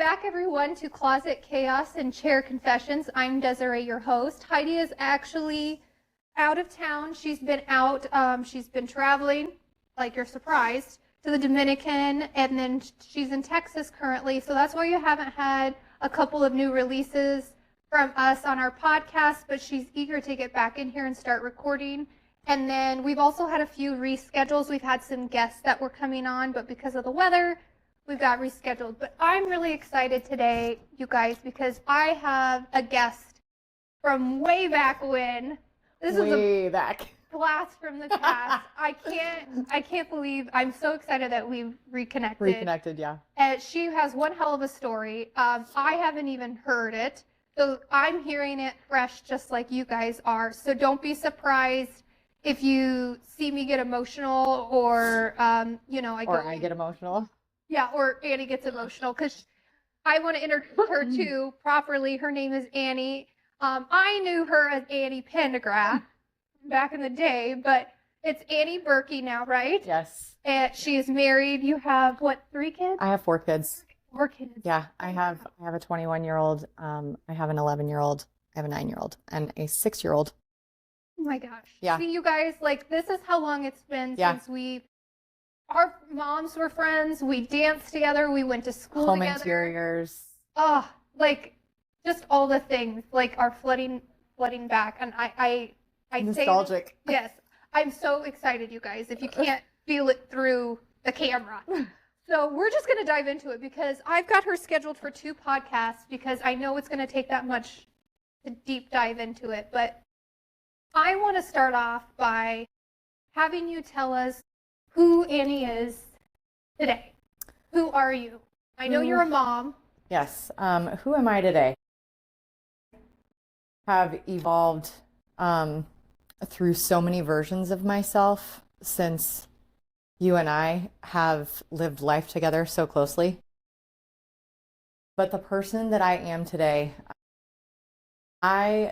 back, everyone, to Closet Chaos and Chair Confessions. I'm Desiree, your host. Heidi is actually out of town. She's been out. She's been traveling, like you're surprised, to the Dominican, and then she's in Texas currently. So that's why you haven't had a couple of new releases from us on our podcast, but she's eager to get back in here and start recording. And then we've also had a few reschedules. We've had some guests that were coming on, but because of the weather, we've got rescheduled. But I'm really excited today, you guys, because I have a guest from way back when. This is a blast from the past. I can't believe, I'm so excited that we've reconnected. Yeah. And she has one hell of a story. I haven't even heard it. So I'm hearing it fresh just like you guys are. So don't be surprised if you see me get emotional or, I get emotional. Yeah, or Annie gets emotional because I want to introduce her too properly. Her name is Annie. I knew her as Annie Pendergrass back in the day, but it's Annie Berkey now, right? Yes. And she is married. You have, what, 3 kids? I have 4 kids. 4 kids. Yeah, I have a 21-year-old. I have an 11-year-old. I have a 9-year-old and a 6-year-old. Oh my gosh. Yeah. See, you guys, like, this is how long it's been since our moms were friends. We danced together. We went to school Home together. interiors. Oh, like, just all the things, like, are flooding back. And I Nostalgic. Say this, yes. I'm so excited, you guys, if you can't feel it through the camera. So we're just going to dive into it because I've got her scheduled for 2 podcasts because I know it's going to take that much to deep dive into it. But I want to start off by having you tell us who Annie is today. Who are you? I know you're a mom. Yes. Who am I today? Have evolved through so many versions of myself since you and I have lived life together so closely. But the person that I am today, I'm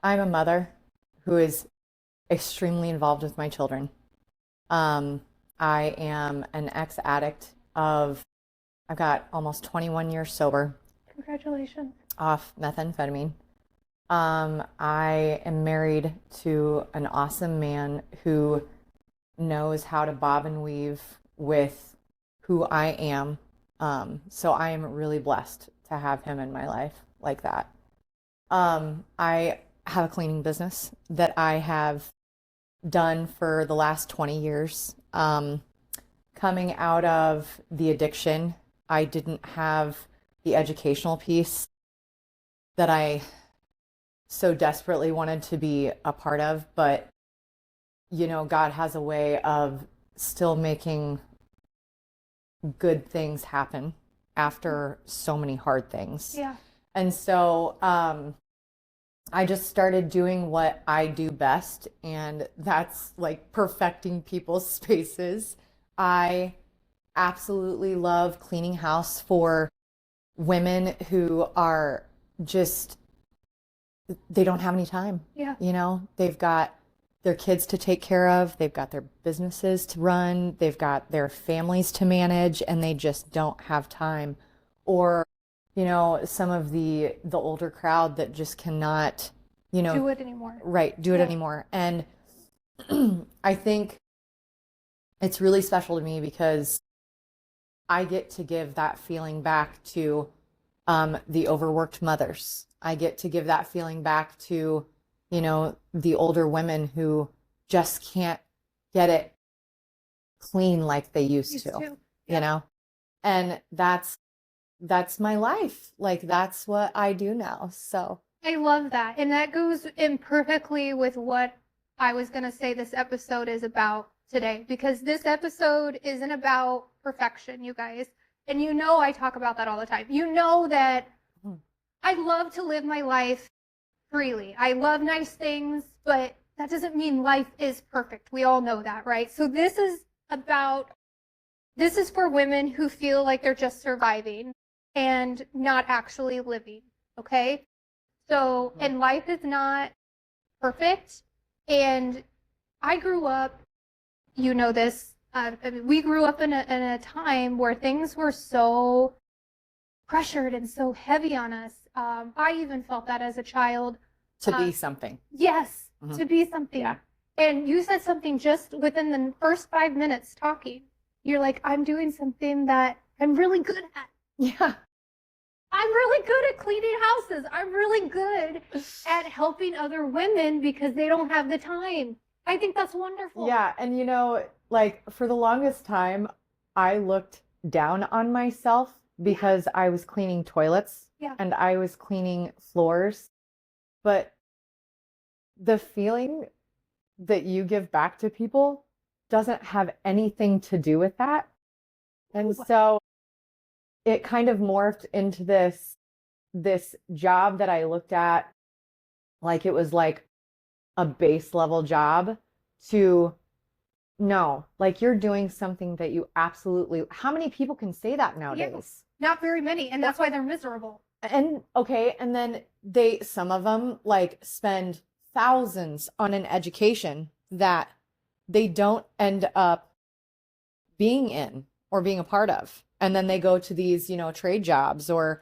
a mother who is extremely involved with my children. I am an ex-addict I've got almost 21 years sober. Congratulations. Off methamphetamine. I am married to an awesome man who knows how to bob and weave with who I am. So I am really blessed to have him in my life like that. I have a cleaning business that I have done for the last 20 years. Coming out of the addiction, I didn't have the educational piece that I so desperately wanted to be a part of, but God has a way of still making good things happen after so many hard things. Yeah. And so I just started doing what I do best, and that's like perfecting people's spaces. I absolutely love cleaning house for women who are just, they don't have any time. Yeah. They've got their kids to take care of, they've got their businesses to run, they've got their families to manage, and they just don't have time. Or, some of the older crowd that just cannot, do it anymore. Right, do it anymore. And I think it's really special to me because I get to give that feeling back to the overworked mothers. I get to give that feeling back to, the older women who just can't get it clean like they used to. And that's my life. Like, that's what I do now. So I love that. And that goes in perfectly with what I was going to say this episode is about today, because this episode isn't about perfection, you guys. And I talk about that all the time. That I love to live my life freely. I love nice things, but that doesn't mean life is perfect. We all know that, right? So this is for women who feel like they're just surviving and not actually living, okay? So, and life is not perfect. And I grew up, this, I mean, we grew up in a time where things were so pressured and so heavy on us. I even felt that as a child. To be something. Yes, Mhm. to be something. Yeah. And you said something just within the first 5 minutes talking. You're like, I'm doing something that I'm really good at. Yeah. I'm really good at cleaning houses. I'm really good at helping other women because they don't have the time. I think that's wonderful. Yeah. And like for the longest time, I looked down on myself because I was cleaning toilets Yeah. and I was cleaning floors. But the feeling that you give back to people doesn't have anything to do with that. And Ooh. so it kind of morphed into this job that I looked at like it was like a base level job to no, like you're doing something that you absolutely, how many people can say that nowadays? Not very many, and that's why they're miserable. And okay, and then some of them like spend thousands on an education that they don't end up being in or being a part of. And then they go to these, trade jobs, or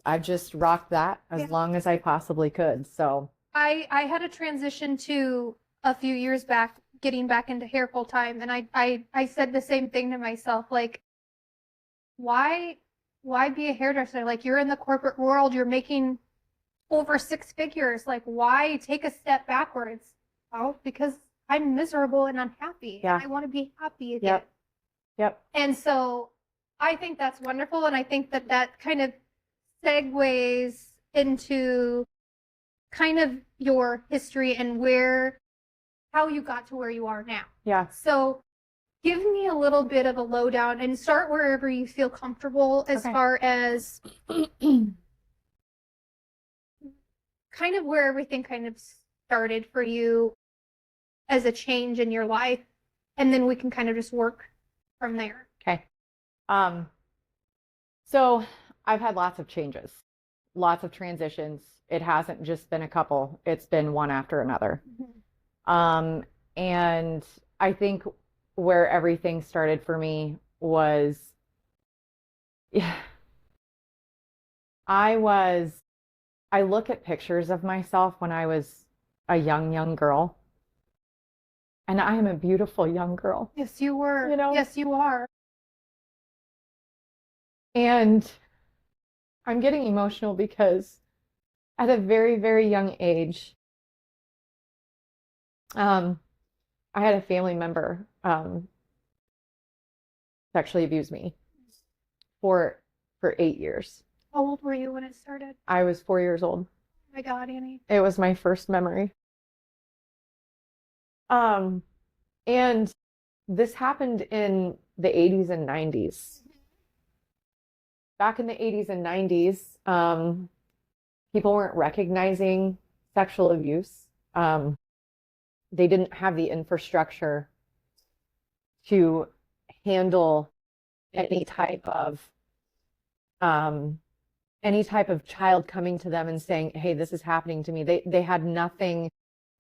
I've just rocked that as long as I possibly could. So I had a transition to a few years back, getting back into hair full time, and I said the same thing to myself, like, why be a hairdresser? Like, you're in the corporate world, you're making over six figures. Like, why take a step backwards? Oh, because I'm miserable and unhappy. Yeah. And I want to be happy again. Yep. And so I think that's wonderful, and I think that kind of segues into kind of your history and how you got to where you are now. Yeah. So give me a little bit of a lowdown and start wherever you feel comfortable as far as kind of where everything kind of started for you as a change in your life. And then we can kind of just work from there. Okay. So I've had lots of changes, lots of transitions. It hasn't just been a couple, it's been one after another. And I think where everything started for me was, I look at pictures of myself when I was a young girl, and I am a beautiful young girl. Yes, you were. Yes, you are. And I'm getting emotional because at a very, very young age, I had a family member sexually abuse me for 8 years. How old were you when it started? I was 4 years old. Oh my God, Annie. It was my first memory. And this happened in the 80s and 90s. Back in the 80s and 90s, people weren't recognizing sexual abuse. They didn't have the infrastructure to handle any type of child coming to them and saying, "Hey, this is happening to me." They had nothing,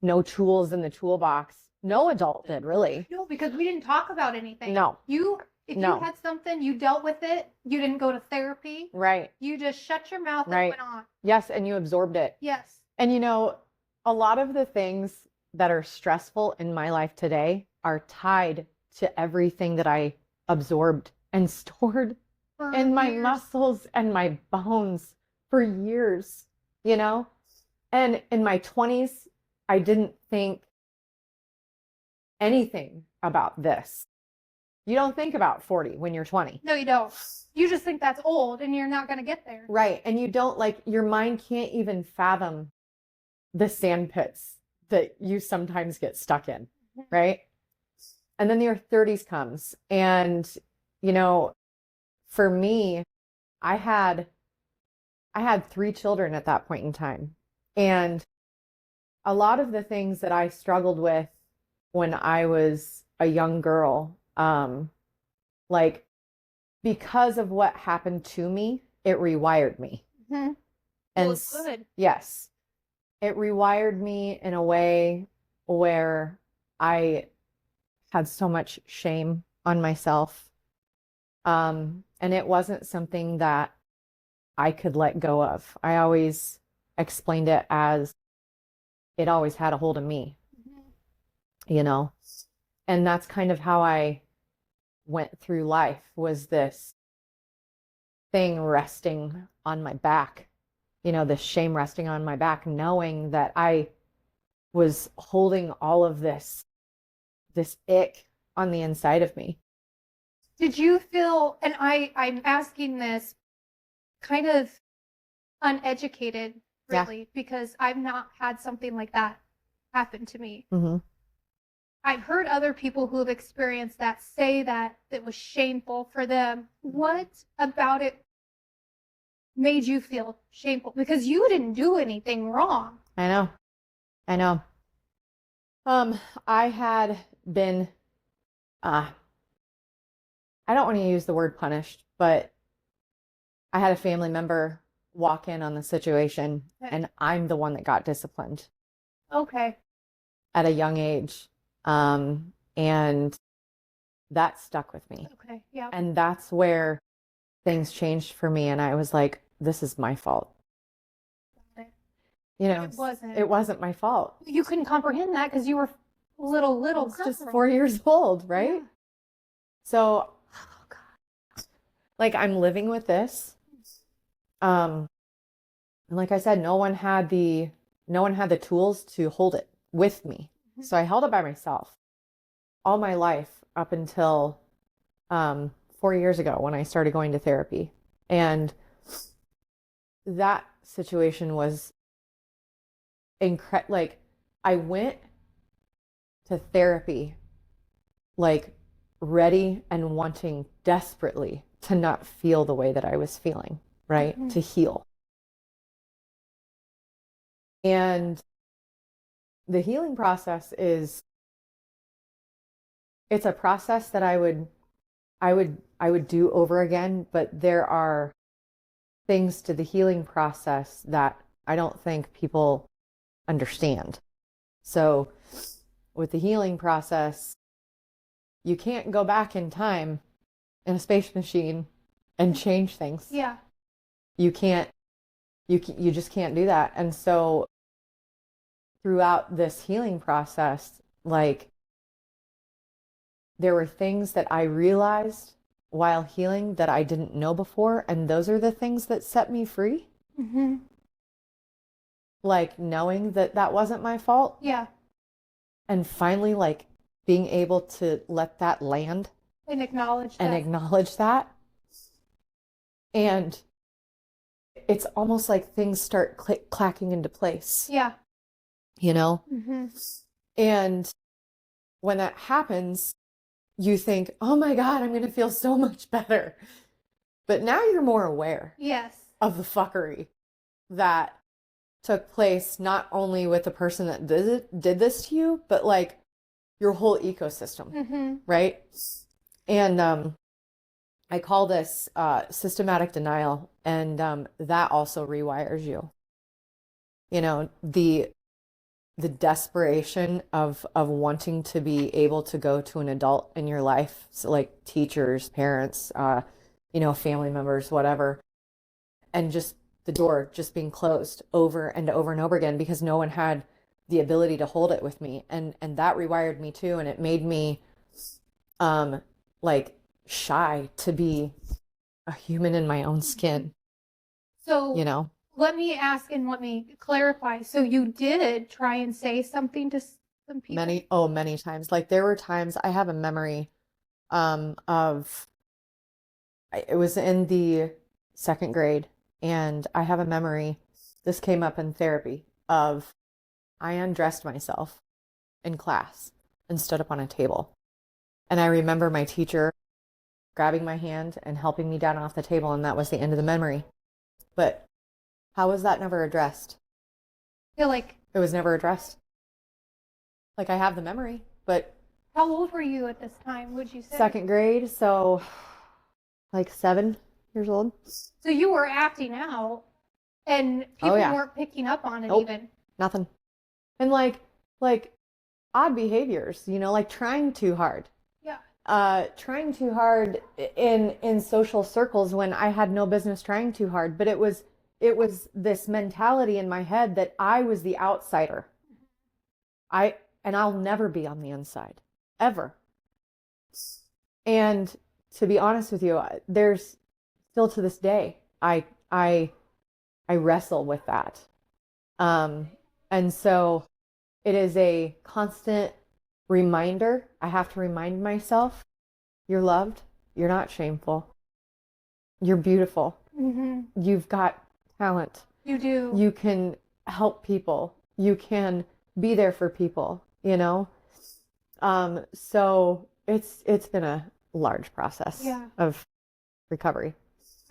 no tools in the toolbox. No adult did, really. No, because we didn't talk about anything. No. If you had something, you dealt with it. You didn't go to therapy. Right. You just shut your mouth and went on. Yes, and you absorbed it. Yes. And a lot of the things that are stressful in my life today are tied to everything that I absorbed and stored in my muscles and my bones for years, And in my 20s, I didn't think anything about this. You don't think about 40 when you're 20. No, you don't. You just think that's old and you're not going to get there. Right. And you don't your mind can't even fathom the sand pits that you sometimes get stuck in. Right. And then your 30s comes. And, for me, I had 3 children at that point in time. And a lot of the things that I struggled with when I was a young girl, because of what happened to me, it rewired me. Mm-hmm. And well, it's good. Yes, it rewired me in a way where I had so much shame on myself. And it wasn't something that I could let go of. I always explained it as it always had a hold of me, you know? And that's kind of how I went through life, was this thing resting on my back, this shame resting on my back, knowing that I was holding all of this ick on the inside of me. Did you feel, and I'm asking this kind of uneducated, really, because I've not had something like that happen to me. Mm-hmm. I've heard other people who have experienced that say that it was shameful for them. What about it made you feel shameful? Because you didn't do anything wrong. I know. I had been, I don't want to use the word punished, but I had a family member walk in on the situation, and I'm the one that got disciplined. Okay. At a young age. And that stuck with me. Okay. Yeah. And that's where things changed for me. And I was like, this is my fault. It wasn't my fault. You couldn't comprehend that because you were little girl. Just 4 years old, right? Yeah. So, oh God, like, I'm living with this. And like I said, no one had the tools to hold it with me. Mm-hmm. So I held it by myself all my life up until 4 years ago when I started going to therapy. And that situation was incredible. Like, I went to therapy like ready and wanting desperately to not feel the way that I was feeling, right? Mm-hmm. To heal. And the healing process it's a process that I would do over again, but there are things to the healing process that I don't think people understand. So with the healing process, you can't go back in time in a space machine and change things. Yeah. You just can't do that. And so throughout this healing process, like, there were things that I realized while healing that I didn't know before, and those are the things that set me free. Mm-hmm. Like, knowing that that wasn't my fault. Yeah. And finally, like, being able to let that land. And acknowledge that. And it's almost like things start clacking into place. Yeah. Mm-hmm. And when that happens, you think, oh my God, I'm going to feel so much better. But now you're more aware. Yes. Of the fuckery that took place, not only with the person that did this to you, but like your whole ecosystem. Mm-hmm. Right? And I call this systematic denial. And that also rewires you. The desperation of wanting to be able to go to an adult in your life, so like teachers, parents, family members, whatever, and just the door just being closed over and over and over again because no one had the ability to hold it with me, and that rewired me too, and it made me like shy to be a human in my own skin. So let me ask and let me clarify. So you did try and say something to some people? Many times. Like, there were times I have a memory of, it was in the second grade, and I have a memory, this came up in therapy, of I undressed myself in class and stood up on a table. And I remember my teacher grabbing my hand and helping me down off the table, and that was the end of the memory. But how was that never addressed? I feel like it was never addressed. Like, I have the memory, but... How old were you at this time, would you say? Second grade, so like 7 years old. So you were acting out, and people weren't picking up on it. Nope. Even. Nothing. And like odd behaviors, like trying too hard. Yeah. Trying too hard in social circles when I had no business trying too hard. But it was this mentality in my head that I was the outsider. And I'll never be on the inside, ever. And to be honest with you, there's still to this day, I wrestle with that. And so it is a constant reminder. I have to remind myself, you're loved. You're not shameful. You're beautiful. You've got talent. You do. You can help people. You can be there for people, So it's been a large process of recovery.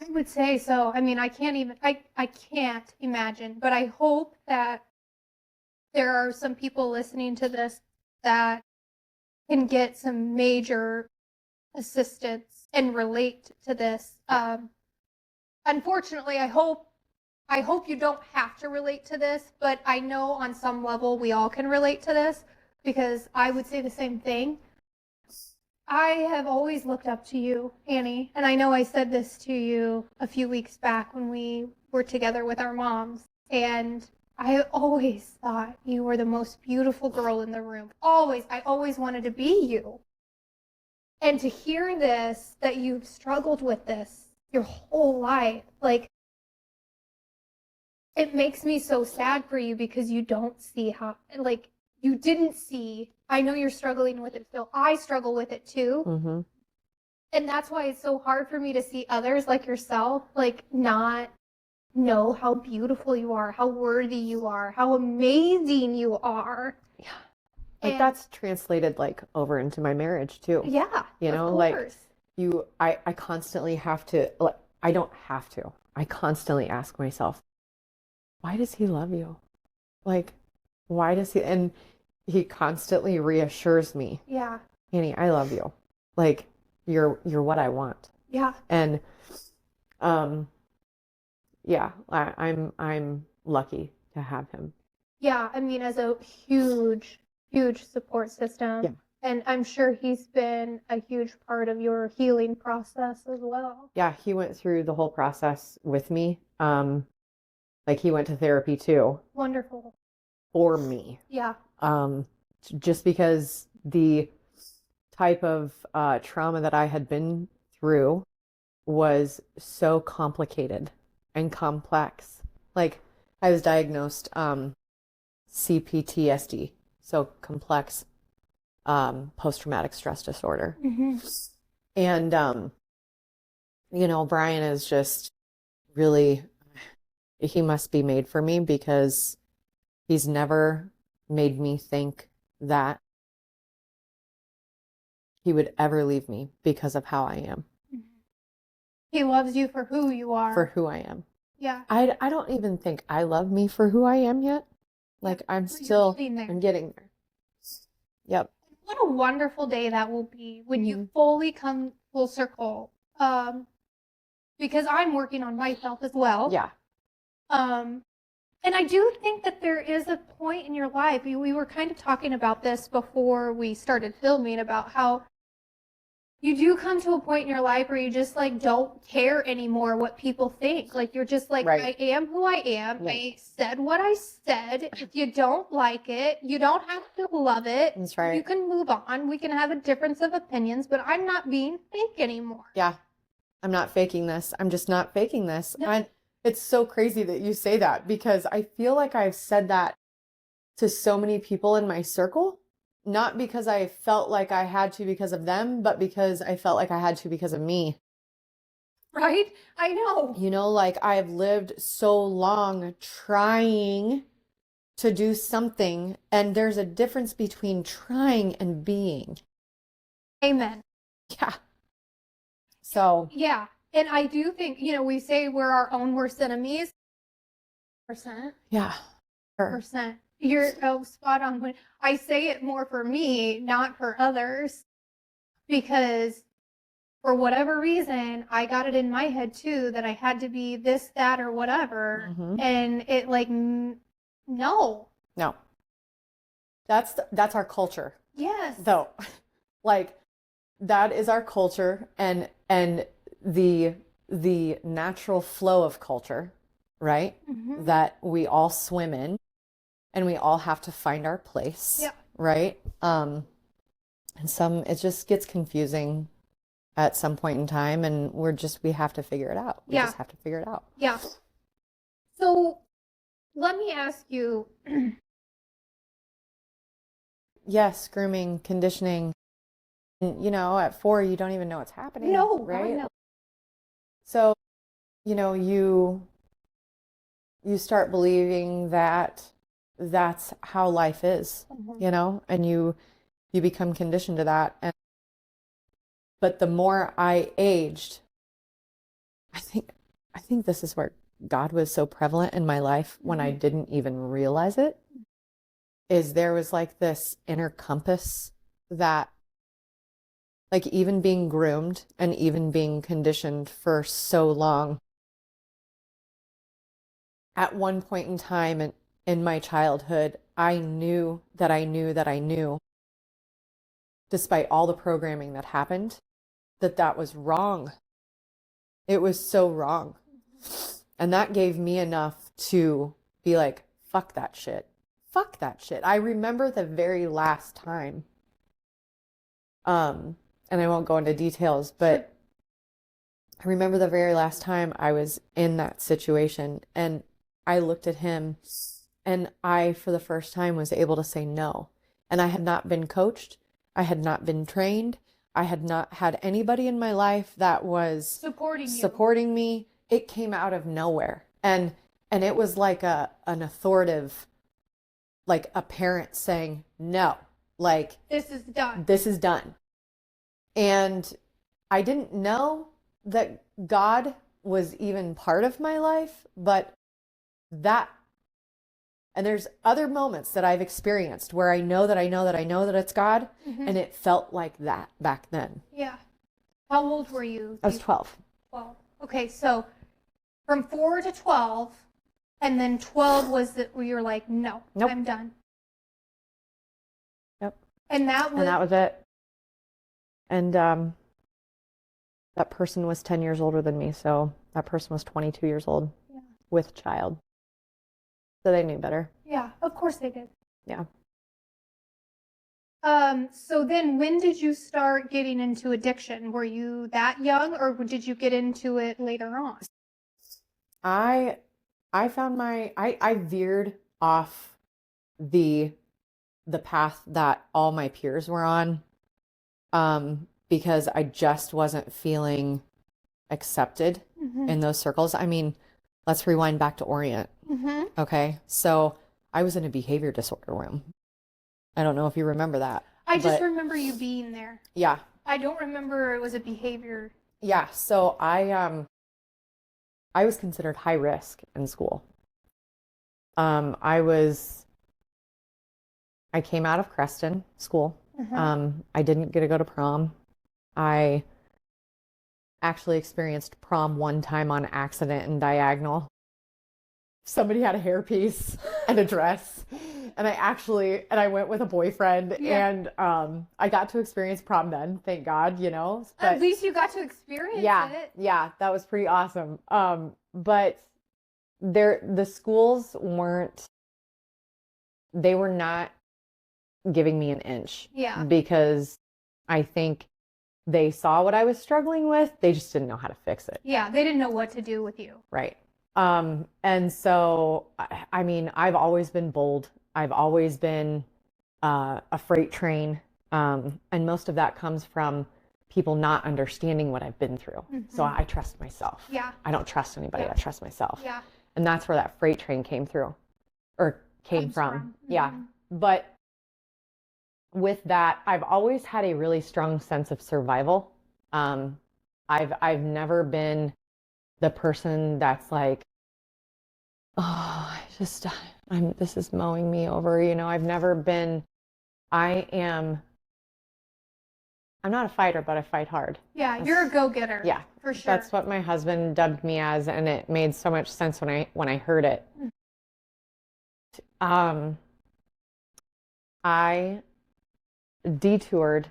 I would say so. I mean, I can't imagine, but I hope that there are some people listening to this that can get some major assistance and relate to this. Unfortunately, I hope you don't have to relate to this, but I know on some level we all can relate to this, because I would say the same thing. I have always looked up to you, Annie, and I know I said this to you a few weeks back when we were together with our moms, and I always thought you were the most beautiful girl in the room. Always. I always wanted to be you. And to hear this, that you've struggled with this your whole life, like, it makes me so sad for you, because you don't see how, like, you didn't see. I know you're struggling with it still. I struggle with it too. Mm-hmm. And that's why it's so hard for me to see others like yourself, like, not know how beautiful you are, how worthy you are, how amazing you are. Yeah. Like, that's translated like over into my marriage too. Yeah. Of like course. I constantly have to, like, I don't have to. I constantly ask myself, why does he love you? Like, why does he? And he constantly reassures me. Yeah. Annie, I love you. Like, you're what I want. Yeah. And yeah, I'm lucky to have him. Yeah, I mean, as a huge support system. Yeah. And I'm sure he's been a huge part of your healing process as well. Yeah, he went through the whole process with me. Like, he went to therapy too. Wonderful. For me. Yeah. Just because the type of trauma that I had been through was so complicated and complex. Like, I was diagnosed CPTSD, so complex post-traumatic stress disorder. Mm-hmm. And Brian is just really, he must be made for me, because he's never made me think that he would ever leave me because of how I am. He loves you for who you are. For who I am. Yeah. I don't even think I love me for who I am yet. Like, I'm still, I'm getting there. Yep. What a wonderful day that will be when you fully come full circle. Because I'm working on myself as well. Yeah. And I do think that there is a point in your life, we were kind of talking about this before we started filming, about how you do come to a point in your life where you just, like, don't care anymore what people think. Like, you're just like, Right. I am who I am. Right. I said what I said. If you don't like it, you don't have to love it. That's right. You can move on. We can have a difference of opinions, but I'm not being fake anymore. Yeah. I'm not faking this. I'm just not faking this. No. It's so crazy that you say that, because I feel like I've said that to so many people in my circle, not because I felt like I had to because of them, but because I felt like I had to because of me. Right? I know. Like, I've lived so long trying to do something, and there's a difference between trying and being. Amen. Yeah. So. Yeah. And I do think, we say we're our own worst enemies. Percent. Yeah. Sure. Percent. You're spot on. When I say it more for me, not for others, because for whatever reason, I got it in my head too that I had to be this, that, or whatever. Mm-hmm. And it, like, no. No. That's our culture, Yes. though. Like, that is our culture, and the natural flow of culture, right? Mm-hmm. That we all swim in, and we all have to find our place, Yeah. right? And it just gets confusing at some point in time, and we have to figure it out. We Yeah. just have to figure it out. Yeah. So let me ask you. Yes, grooming, conditioning. And, at 4, you don't even know what's happening. No, right? no. So, you start believing that that's how life is, and you become conditioned to that. But the more I aged, I think this is where God was so prevalent in my life when I didn't even realize it, is there was like this inner compass that, like, even being groomed and even being conditioned for so long, at one point in time in my childhood, I knew that I knew that I knew, despite all the programming that happened, that was wrong. It was so wrong. And that gave me enough to be like, fuck that shit. Fuck that shit. I remember the very last time, and I won't go into details, but I remember the very last time I was in that situation, and I looked at him, and I, for the first time, was able to say no. And I had not been coached. I had not been trained. I had not had anybody in my life that was supporting me. It came out of nowhere. And it was like an authoritative, like a parent saying, no, like, This is done. This is done. And I didn't know that God was even part of my life, but and there's other moments that I've experienced where I know that it's God, and it felt like that back then. Yeah. How old were you? I was 12. 12. Okay, so from 4 to 12, and then 12 was where you were like, no, nope. I'm done. Yep. And that was it. And that person was 10 years older than me, so that person was 22 years old with child. So they knew better. Yeah, of course they did. Yeah. So then when did you start getting into addiction? Were you that young, or did you get into it later on? I found I veered off the path that all my peers were on, because I just wasn't feeling accepted in those circles. I mean, let's rewind back to Orient. Okay. So I was in a behavior disorder room. I don't know if you remember that. I just remember you being there. Yeah. I don't remember it was a behavior. Yeah. So I was considered high risk in school. I came out of Creston School. I didn't get to go to prom. I actually experienced prom one time on accident in Diagonal. Somebody had a hairpiece and a dress, and I went with a boyfriend, and I got to experience prom then, thank God, But, at least you got to experience it. Yeah, that was pretty awesome. But the schools were not giving me an inch. Yeah. Because I think they saw what I was struggling with. They just didn't know how to fix it. Yeah, they didn't know what to do with you. Right. And so, I mean, I've always been bold. I've always been a freight train. And most of that comes from people not understanding what I've been through. So I trust myself. Yeah. I don't trust anybody. I trust myself. Yeah. And that's where that freight train came from. Yeah. But with that, I've always had a really strong sense of survival. I've never been the person that's like, oh, this is mowing me over. I've never been, I'm not a fighter, but I fight hard. Yeah, you're a go-getter. Yeah, for sure. That's what my husband dubbed me as, and it made so much sense when I heard it. I detoured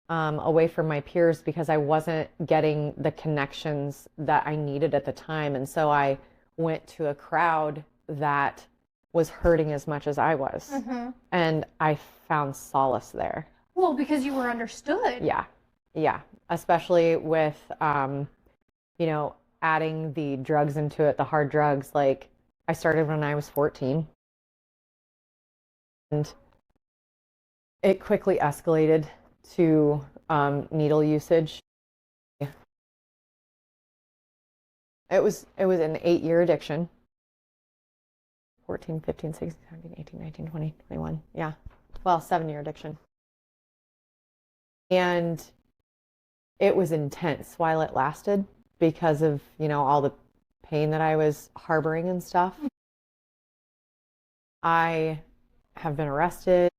away from my peers because I wasn't getting the connections that I needed at the time. And so I went to a crowd that was hurting as much as I was. Mm-hmm. And I found solace there. Well, because you were understood. Yeah. Yeah. Especially with, adding the drugs into it, the hard drugs. Like I started when I was 14 and it quickly escalated to needle usage. It was an 8-year addiction. 14, 15, 16, 17, 18, 19, 20, 21. Yeah. Well, 7-year addiction. And it was intense while it lasted because of, all the pain that I was harboring and stuff. I have been arrested,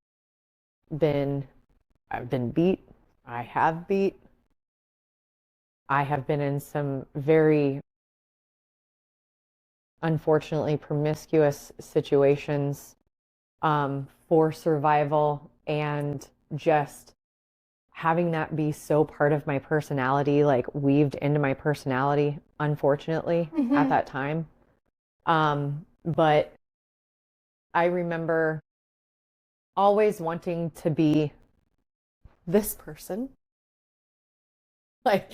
I've been beat, I have beat. I have been in some very unfortunately promiscuous situations for survival, and just having that be so part of my personality, like weaved into my personality, unfortunately, at that time. But I remember always wanting to be this person. Like,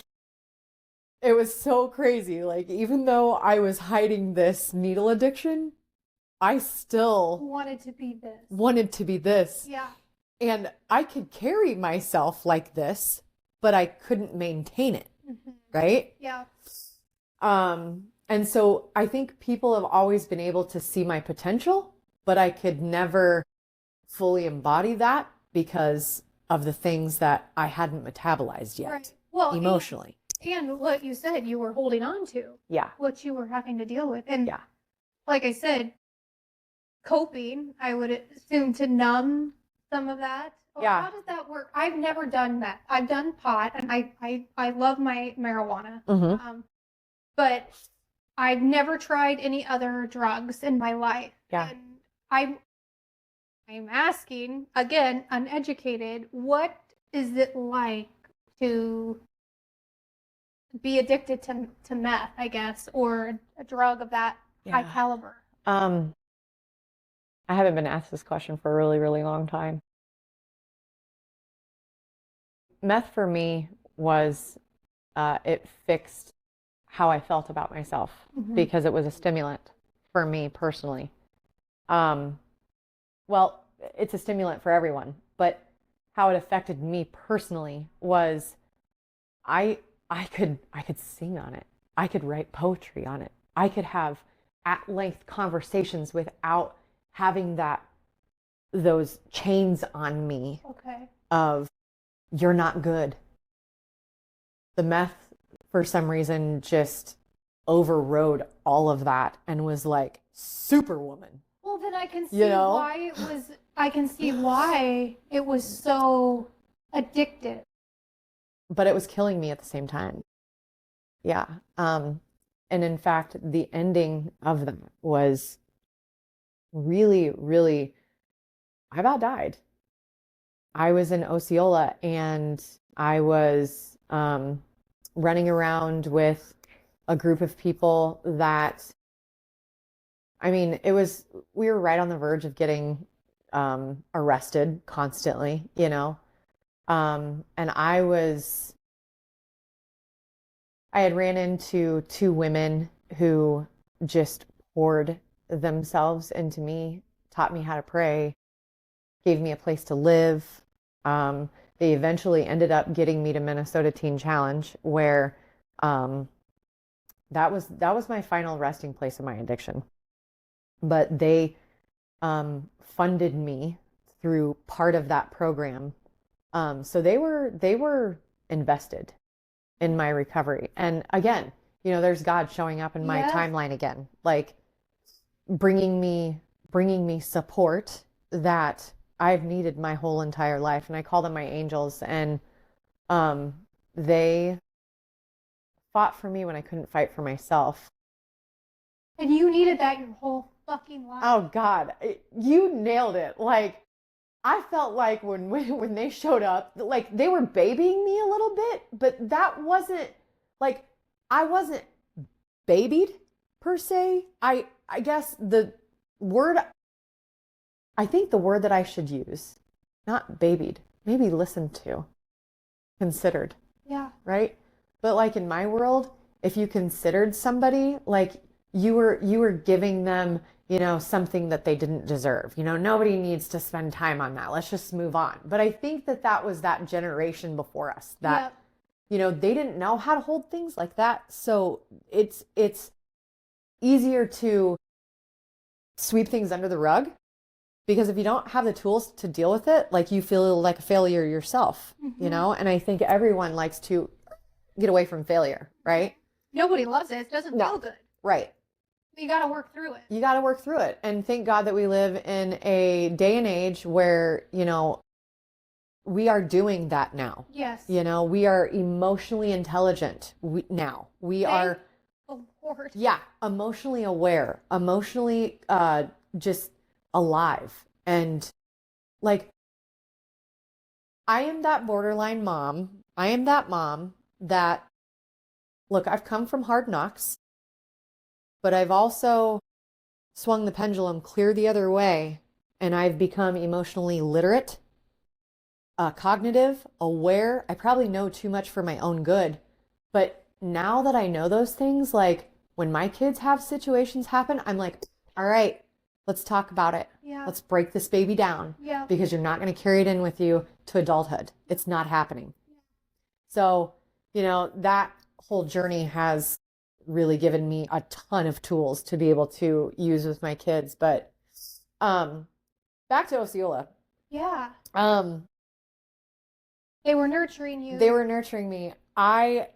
it was so crazy. Like, even though I was hiding this needle addiction, I still Wanted to be this. wanted to be this. Yeah. And I could carry myself like this, but I couldn't maintain it. Mm-hmm. Right? Yeah. And so I think people have always been able to see my potential, but I could never fully embody that because of the things that I hadn't metabolized yet. Right. Well, emotionally. And what you said you were holding on to. Yeah. What you were having to deal with. And yeah. like I said, coping, I would assume, to numb some of that. Yeah. How does that work? I've never done that. I've done pot, and I love my marijuana. Mm-hmm. But I've never tried any other drugs in my life. Yeah. And I'm asking, again, uneducated, what is it like to be addicted to meth, I guess, or a drug of that high caliber? I haven't been asked this question for a really, really long time. Meth for me was, it fixed how I felt about myself because it was a stimulant for me personally. Well, it's a stimulant for everyone, but how it affected me personally was I could sing on it. I could write poetry on it. I could have at-length conversations without having those chains on me of you're not good. The meth, for some reason, just overrode all of that and was like Superwoman. Well, then I can see why it was. I can see why it was so addictive. But it was killing me at the same time. Yeah. And in fact, the ending of that was really, really, I about died. I was in Osceola and I was running around with a group of people that, we were right on the verge of getting arrested constantly, and I had ran into 2 women who just poured themselves into me, taught me how to pray, gave me a place to live. They eventually ended up getting me to Minnesota Teen Challenge, where that was my final resting place of my addiction. But they funded me through part of that program. So they were invested in my recovery. And again, there's God showing up in my timeline again, like bringing me support that I've needed my whole entire life. And I call them my angels. And they fought for me when I couldn't fight for myself. And you needed that your whole fucking life. Oh God, you nailed it. Like, I felt like when they showed up, like they were babying me a little bit, but that wasn't like I wasn't babied per se. I guess word I think the word that I should use, not babied, maybe listened to, considered, Yeah. right? But like in my world, if you considered somebody, like you were giving them, something that they didn't deserve. Nobody needs to spend time on that. Let's just move on. But I think that was that generation before us that, they didn't know how to hold things like that. So it's easier to sweep things under the rug because if you don't have the tools to deal with it, like you feel like a failure yourself, and I think everyone likes to get away from failure, right? Nobody loves it. It doesn't feel good. Right. You got to work through it. You got to work through it. And thank God that we live in a day and age where, we are doing that now. Yes. We are emotionally intelligent now. We are, oh Lord. Yeah, emotionally aware, emotionally just alive. And like, I am that borderline mom. I am that mom that, look, I've come from hard knocks, but I've also swung the pendulum clear the other way, and I've become emotionally literate, cognitive, aware. I probably know too much for my own good, but now that I know those things, like when my kids have situations happen, I'm like, all right, let's talk about it. Yeah. Let's break this baby down. Yeah. Because you're not going to carry it in with you to adulthood. It's not happening. So, that whole journey has really given me a ton of tools to be able to use with my kids. But back to Osceola. Yeah. They were nurturing you. They were nurturing me. I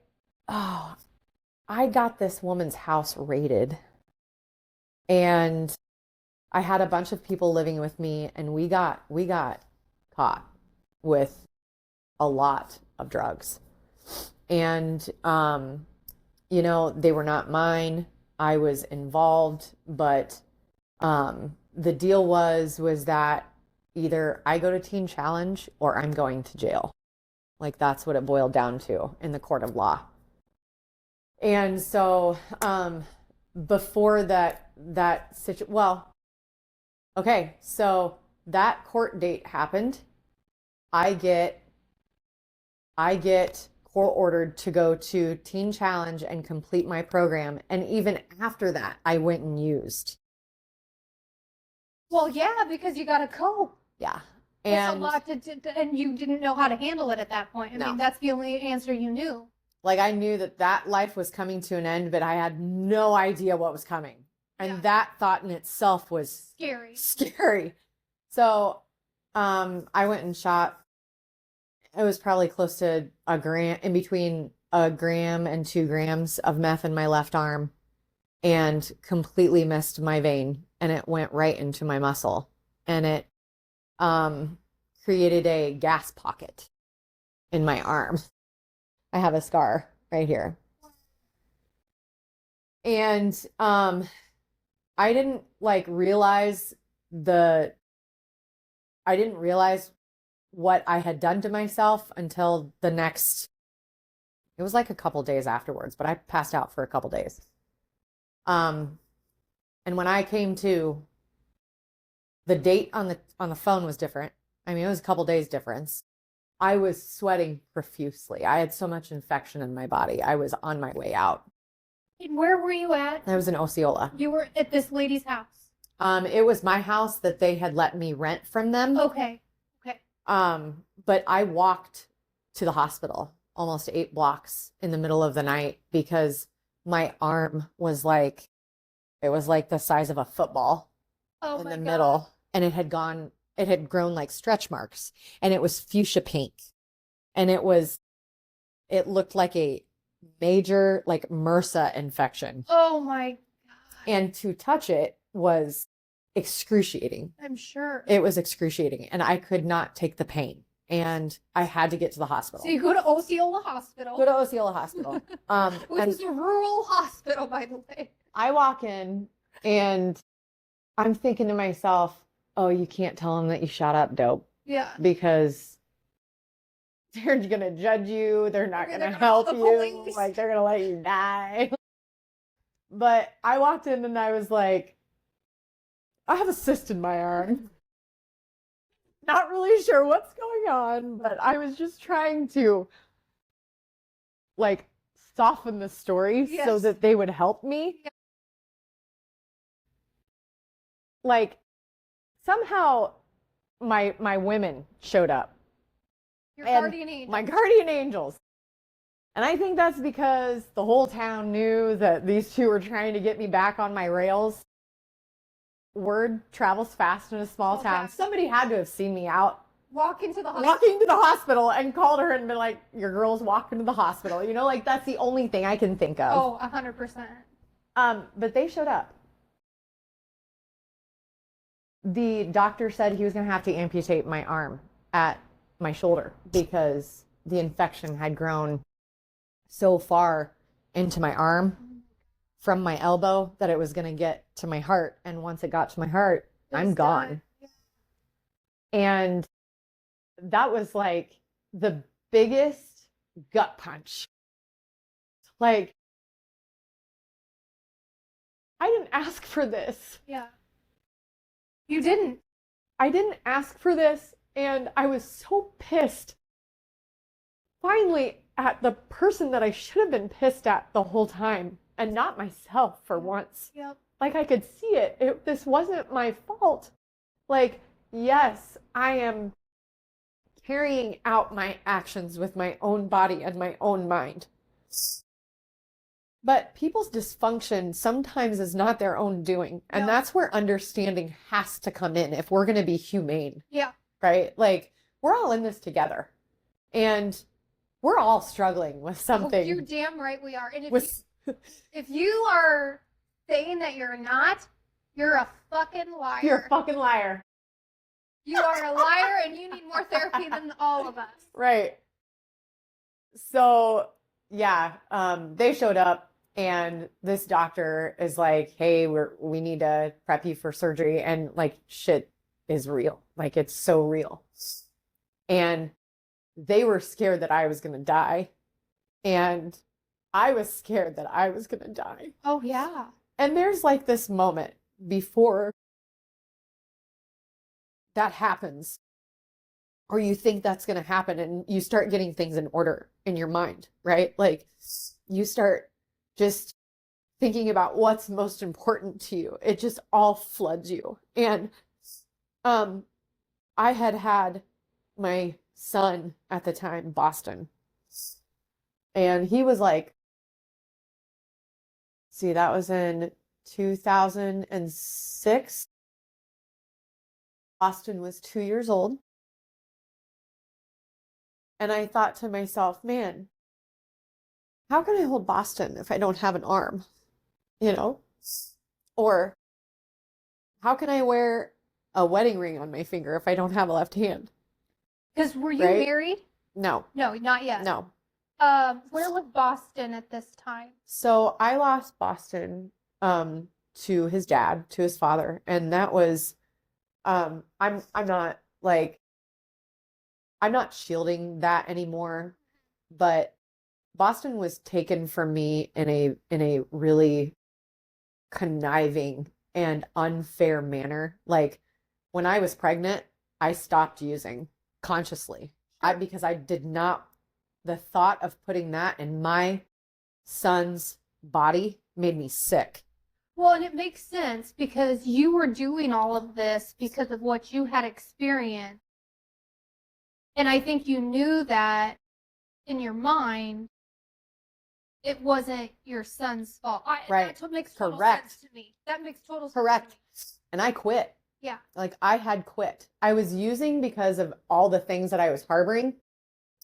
got this woman's house raided. And I had a bunch of people living with me, and we got caught with a lot of drugs. And they were not mine. I was involved, but the deal was that either I go to Teen Challenge or I'm going to jail. Like that's what it boiled down to in the court of law. And so before that situation, well, okay, so that court date happened. I get court ordered to go to Teen Challenge and complete my program. And even after that, I went and used. Well, yeah, because you got to cope. Yeah. It's a lot and you didn't know how to handle it at that point. I mean, that's the only answer you knew. Like I knew that life was coming to an end, but I had no idea what was coming. And that thought in itself was scary. So I went and shot, it was probably close to a gram, in between a gram and 2 grams of meth in my left arm, and completely missed my vein, and it went right into my muscle, and it created a gas pocket in my arm. I have a scar right here. And I didn't realize what I had done to myself until it was like a couple days afterwards, but I passed out for a couple days. And when I came to, the date on the phone was different. I mean, it was a couple days difference. I was sweating profusely. I had so much infection in my body. I was on my way out. And where were you at? I was in Osceola. You were at this lady's house. It was my house that they had let me rent from them. Okay. But I walked to the hospital almost 8 blocks in the middle of the night because my arm was it was like the size of a football in the middle. And it had grown like stretch marks, and it was fuchsia pink. And it looked like a major MRSA infection. Oh my God. And to touch it was excruciating. I'm sure. It was excruciating, and I could not take the pain, and I had to get to the hospital. So you go to Osceola Hospital. Which is a rural hospital, by the way. I walk in, and I'm thinking to myself, oh, you can't tell them that you shot up dope. Yeah. because they're going to judge you. They're not going to help call the you. police. Like, they're going to let you die. But I walked in and I was like, I have a cyst in my arm. Not really sure what's going on, but I was just trying to like soften the story so Yes. that they would help me. Yeah. Like somehow my women showed up. Your And guardian angel. my guardian angels. And I think that's because the whole town knew that these two were trying to get me back on my rails. Word travels fast in a small town. town. Somebody had to have seen me out Walking to the hospital. walking to the hospital and called her and been like, your girl's walking to the hospital. You know, like that's the only thing I can think of. Oh, 100%. But they showed up. The doctor said he was going to have to amputate my arm at my shoulder because the infection had grown so far into my arm from my elbow that it was going to get to my heart. And once it got to my heart, I'm gone. Yeah. And that was like the biggest gut punch. Like, I didn't ask for this. Yeah. You didn't. I didn't ask for this. And I was so pissed finally at the person that I should have been pissed at the whole time and not myself for once. Yep. Like I could see it. This wasn't my fault. Like, yes, I am carrying out my actions with my own body and my own mind. But people's dysfunction sometimes is not their own doing. And Yeah. that's where understanding has to come in if we're going to be humane. Yeah. Right? Like, we're all in this together. And we're all struggling with something. Oh, you're damn right we are. And if with you are saying that you're not, you're a fucking liar. you're a fucking liar. You are a liar and you need more therapy than all of us. Right. So, yeah, they showed up and this doctor is like, hey, we need to prep you for surgery. And like, shit is real. Like, it's so real. And they were scared that I was going to die. And I was scared that I was going to die. Oh, yeah. And there's like this moment before that happens, or you think that's going to happen, and you start getting things in order in your mind, right? Like you start just thinking about what's most important to you. It just all floods you. And I had my son at the time, Boston, and he was like, see, that was in 2006. Boston was 2 years old. And I thought to myself, man, how can I hold Boston if I don't have an arm? You know? Or how can I wear a wedding ring on my finger if I don't have a left hand? Because were you Right? married? No, No, not yet. no. Where was Boston at this time? So I lost Boston to his dad, to his father, and that was I'm not like I'm not shielding that anymore, but Boston was taken from me in a really conniving and unfair manner. Like when I was pregnant, I stopped using consciously. Because I did not, the thought of putting that in my son's body made me sick. Well, and it makes sense because you were doing all of this because of what you had experienced. And I think you knew that in your mind, it wasn't your son's fault. Right. That makes total Correct. sense to me. That makes total sense Correct. to me. And I quit. Yeah. Like I had quit. I was using because of all the things that I was harboring,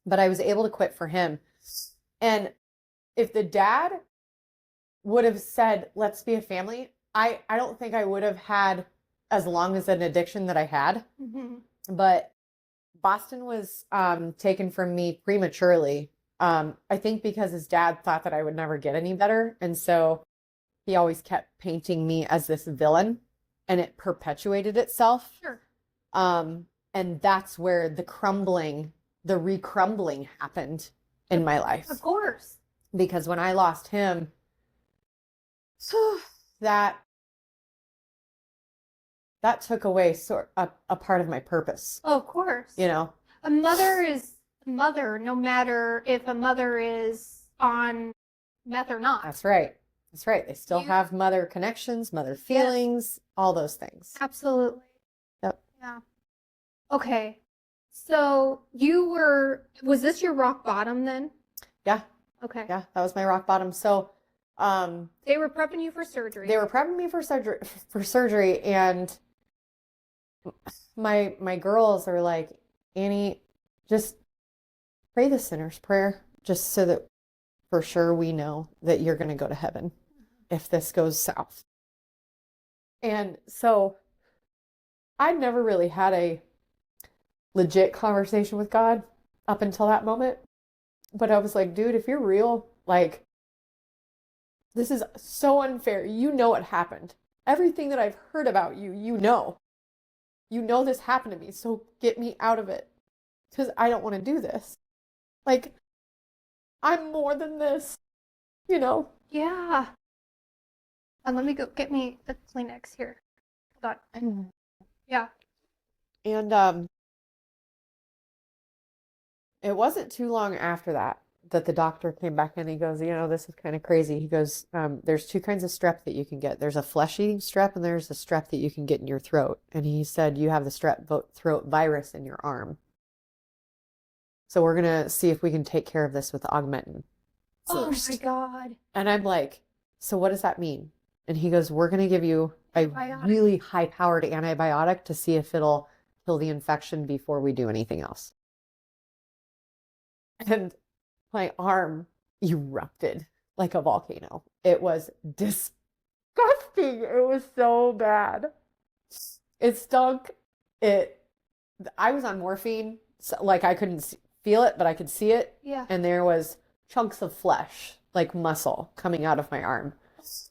but I was able to quit for him. And if the dad would have said, let's be a family, I don't think I would have had as long as an addiction that I had. Mm-hmm. But Boston was taken from me prematurely. I think because his dad thought that I would never get any better. And so he always kept painting me as this villain, and it perpetuated itself. Sure. And that's where the recrumbling happened in my life. Of course. Because when I lost him, that took away a part of my purpose. Oh, of course. You know, a mother is a mother, no matter if a mother is on meth or not. That's right. That's right. They still have mother connections, mother feelings, all those things. Absolutely. Yep. Yeah. Okay. So was this your rock bottom then? Yeah. Okay. Yeah, that was my rock bottom. So, they were prepping you for surgery. They were prepping me for surgery, and my girls are like, Annie, just pray the sinner's prayer, just so that for sure we know that you're going to go to heaven if this goes south. And so I'd never really had a legit conversation with God up until that moment. But I was like, dude, if you're real, like, this is so unfair. You know what happened. Everything that I've heard about you, you know. You know this happened to me, so get me out of it. Because I don't want to do this. Like, I'm more than this, you know? Yeah. And let me go get me the Kleenex here. Hold on. Yeah. And it wasn't too long after that the doctor came back and he goes, you know, this is kind of crazy. He goes, there's two kinds of strep that you can get. There's a flesh-eating strep and there's a strep that you can get in your throat. And he said, you have the strep throat virus in your arm. So we're going to see if we can take care of this with Augmentin first. Oh my God. And I'm like, so what does that mean? And he goes, we're going to give you a really high-powered antibiotic to see if it'll kill the infection before we do anything else. And my arm erupted like a volcano. It was disgusting. It was so bad. It stunk. I was on morphine, so, like, I couldn't feel it, but I could see it. Yeah. And there was chunks of flesh, like muscle, coming out of my arm.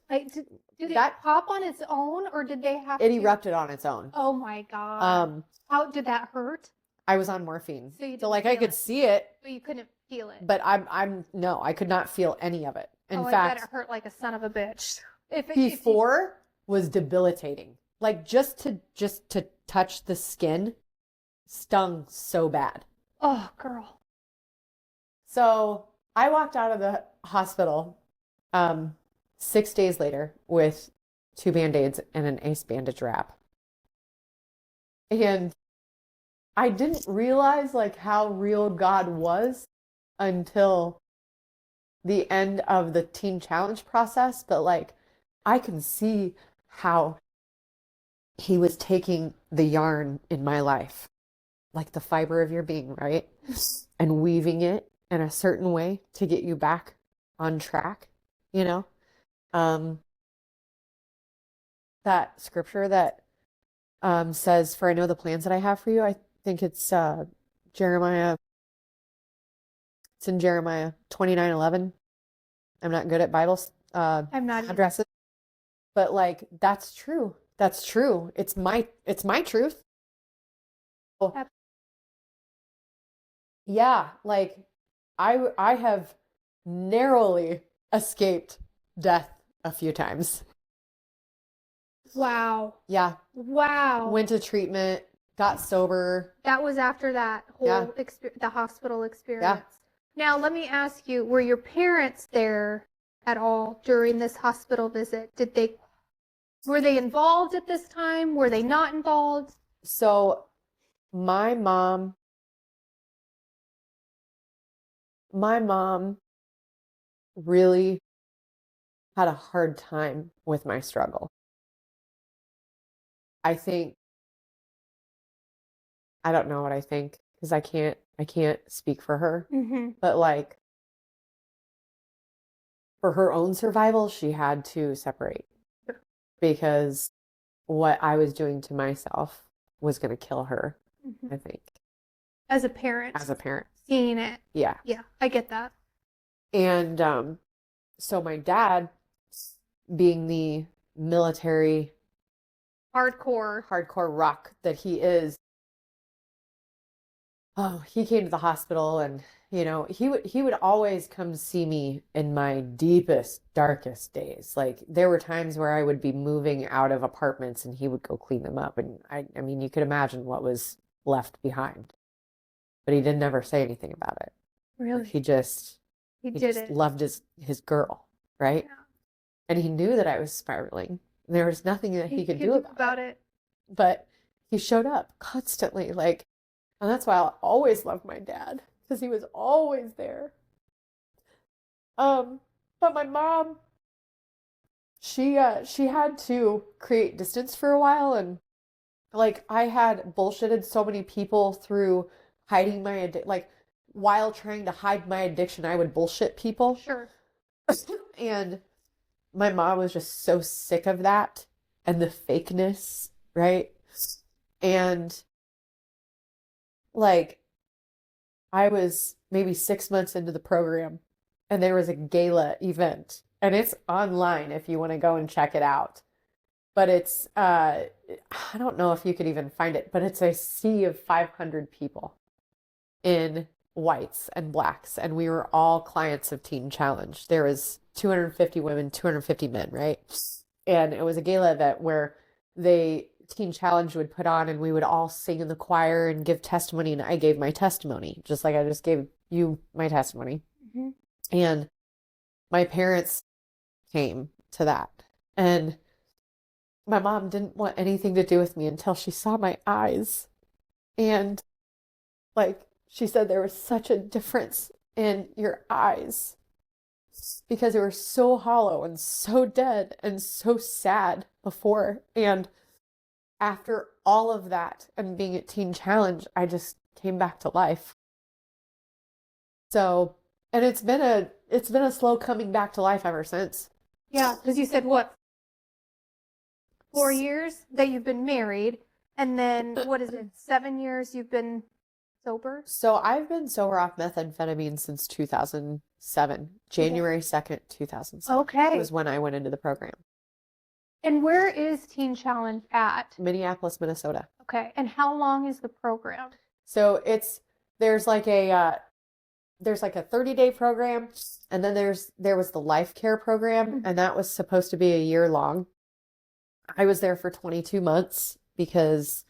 Like, did it pop on its own, or did they have It erupted on its own. Oh my God. How did that hurt? I was on morphine. So like I could see it. But you couldn't feel it. But no, I could not feel any of it. In fact, I bet it hurt like a son of a bitch. Before was debilitating. Like just to touch the skin stung so bad. Oh, girl. So I walked out of the hospital 6 days later with 2 Band-Aids and an ace bandage wrap. And I didn't realize like how real God was until the end of the Teen Challenge process, but like I can see how he was taking the yarn in my life, like the fiber of your being, right? And weaving it in a certain way to get you back on track, you know? That scripture that says, for I know the plans that I have for you. I think it's Jeremiah. It's in Jeremiah 29:11. I'm not good at Bibles. I'm not addresses, but like that's true. That's true. It's my truth. Yeah, like I have narrowly escaped death a few times. Wow. Yeah. Wow. Went to treatment, got sober. That was after that whole the hospital experience. Yeah. Now, let me ask you, were your parents there at all during this hospital visit? Were they involved at this time? Were they not involved? So my mom really had a hard time with my struggle. I don't know what I think because I can't speak for her. Mm-hmm. But like for her own survival, she had to separate because what I was doing to myself was going to kill her, I think. As a parent. Seeing it. Yeah. Yeah, I get that. And so my dad, being the military hardcore rock that he is, Oh, he came to the hospital and he would always come see me in my deepest, darkest days. Like there were times where I would be moving out of apartments and he would go clean them up. And I mean, you could imagine what was left behind. But he didn't ever say anything about it. Really? He just He he did just it. loved his girl, right? Yeah. And he knew that I was spiraling. There was nothing that he could do about it. it. But he showed up constantly, like, and that's why I'll always love my dad because he was always there. But my mom, she had to create distance for a while, and like I had bullshitted so many people through hiding my like while trying to hide my addiction, I would bullshit people. Sure. And my mom was just so sick of that and the fakeness, right? And like I was maybe 6 months into the program and there was a gala event and it's online if you want to go and check it out. But it's I don't know if you could even find it, but it's a sea of 500 people in whites and blacks, and we were all clients of Teen Challenge. There was 250 women, 250 men, right? And it was a gala event where Teen Challenge would put on and we would all sing in the choir and give testimony, and I gave my testimony, just like I just gave you my testimony. Mm-hmm. And my parents came to that. And my mom didn't want anything to do with me until she saw my eyes. And like she said, there was such a difference in your eyes because they were so hollow and so dead and so sad before. And after all of that and being at Teen Challenge, I just came back to life. So, and it's been a slow coming back to life ever since. Yeah, because you said what? 4 years that you've been married, and then what is it? 7 years you've been sober? So I've been sober off methamphetamine since 2007. January 2nd, 2007 Okay. was when I went into the program. And where is Teen Challenge at? Minneapolis, Minnesota. Okay. And how long is the program? So there's like a 30-day program, and then there was the life care program, and that was supposed to be a year long. I was there for 22 months because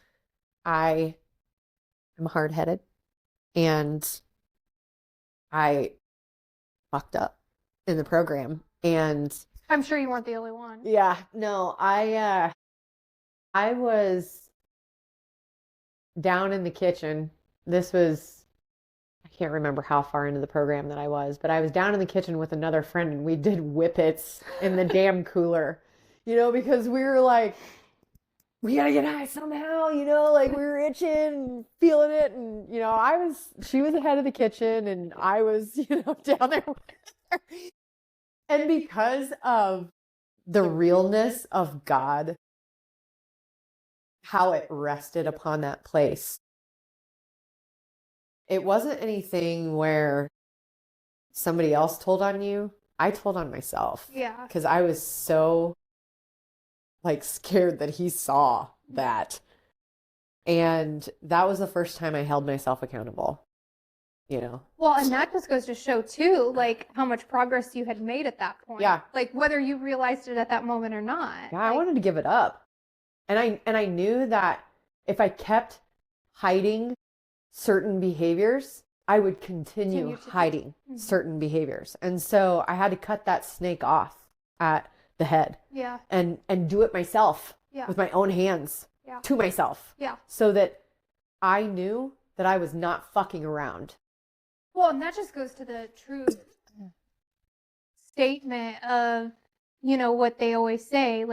I am hard-headed and I fucked up in the program. And I'm sure you weren't the only one. yeah, no, I was down in the kitchen. I can't remember how far into the program that I was, but I was down in the kitchen with another friend and we did whippets in the damn cooler, because we were like, we gotta get high somehow, like we were itching, feeling it. And, she was ahead of the kitchen and I was, down there with her. And because of the realness of God, how it rested upon that place, it wasn't anything where somebody else told on you. I told on myself. Yeah. Because I was so scared that he saw that. And that was the first time I held myself accountable, Well, and that just goes to show too, how much progress you had made at that point. Yeah. Whether you realized it at that moment or not. Yeah, I wanted to give it up. And I knew that if I kept hiding certain behaviors, I would continue hiding certain behaviors. And so I had to cut that snake off at the head. Yeah. And do it myself. Yeah. With my own hands. Yeah. To myself. Yeah. So that I knew that I was not fucking around. Well, and that just goes to the true statement of, what they always say,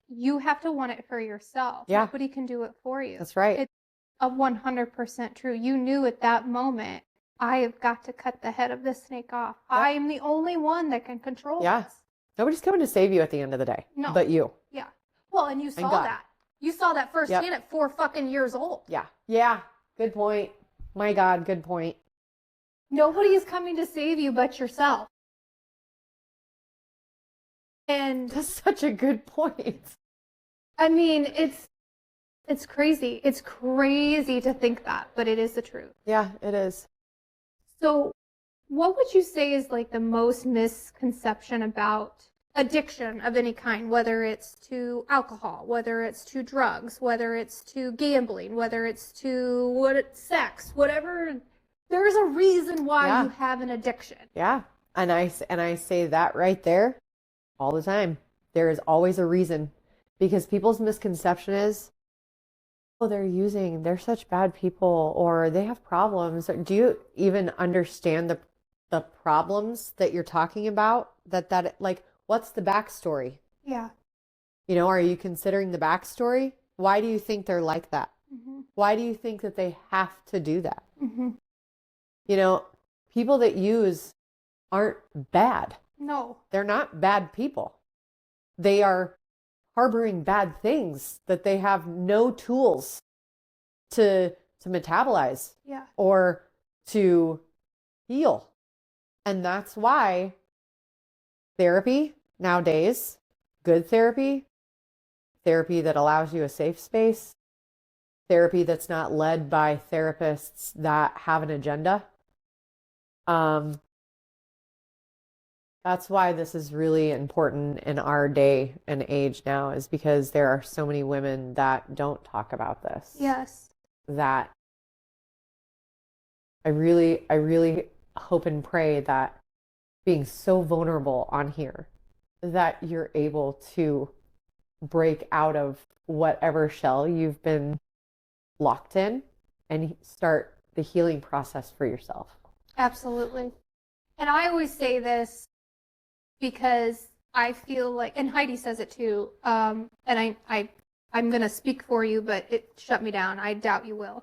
you have to want it for yourself. Yeah. Nobody can do it for you. That's right. It's 100% true. You knew at that moment, I have got to cut the head of this snake off. Yeah. I am the only one that can control this. Nobody's coming to save you at the end of the day. No. But you. Yeah. Well, and you saw that. You saw that firsthand at 4 fucking years old. Yeah. Yeah. Good point. My God, good point. Nobody is coming to save you but yourself. And that's such a good point. I mean, It's crazy. It's crazy to think that, but it is the truth. Yeah, it is. So, what would you say is like the most misconception about addiction of any kind, whether it's to alcohol, whether it's to drugs, whether it's to gambling, whether it's to sex, whatever. There's a reason why you have an addiction. Yeah. And I say that right there all the time. There is always a reason, because people's misconception is, oh, they're such bad people, or they have problems. Do you even understand the problems that you're talking about? That like, what's the backstory? Yeah. You know, are you considering the backstory? Why do you think they're like that? Mm-hmm. Why do you think that they have to do that? Mm-hmm. You know, people that use aren't bad. No. They're not bad people. They are harboring bad things that they have no tools to metabolize or to heal. And that's why therapy nowadays, good therapy that allows you a safe space, therapy that's not led by therapists that have an agenda. That's why this is really important in our day and age now, is because there are so many women that don't talk about this. Yes. That I really hope and pray that being so vulnerable on here, that you're able to break out of whatever shell you've been locked in and start the healing process for yourself. Absolutely. And I always say this because I feel like, and Heidi says it too, and I'm going to speak for you, but it shut me down. I doubt you will.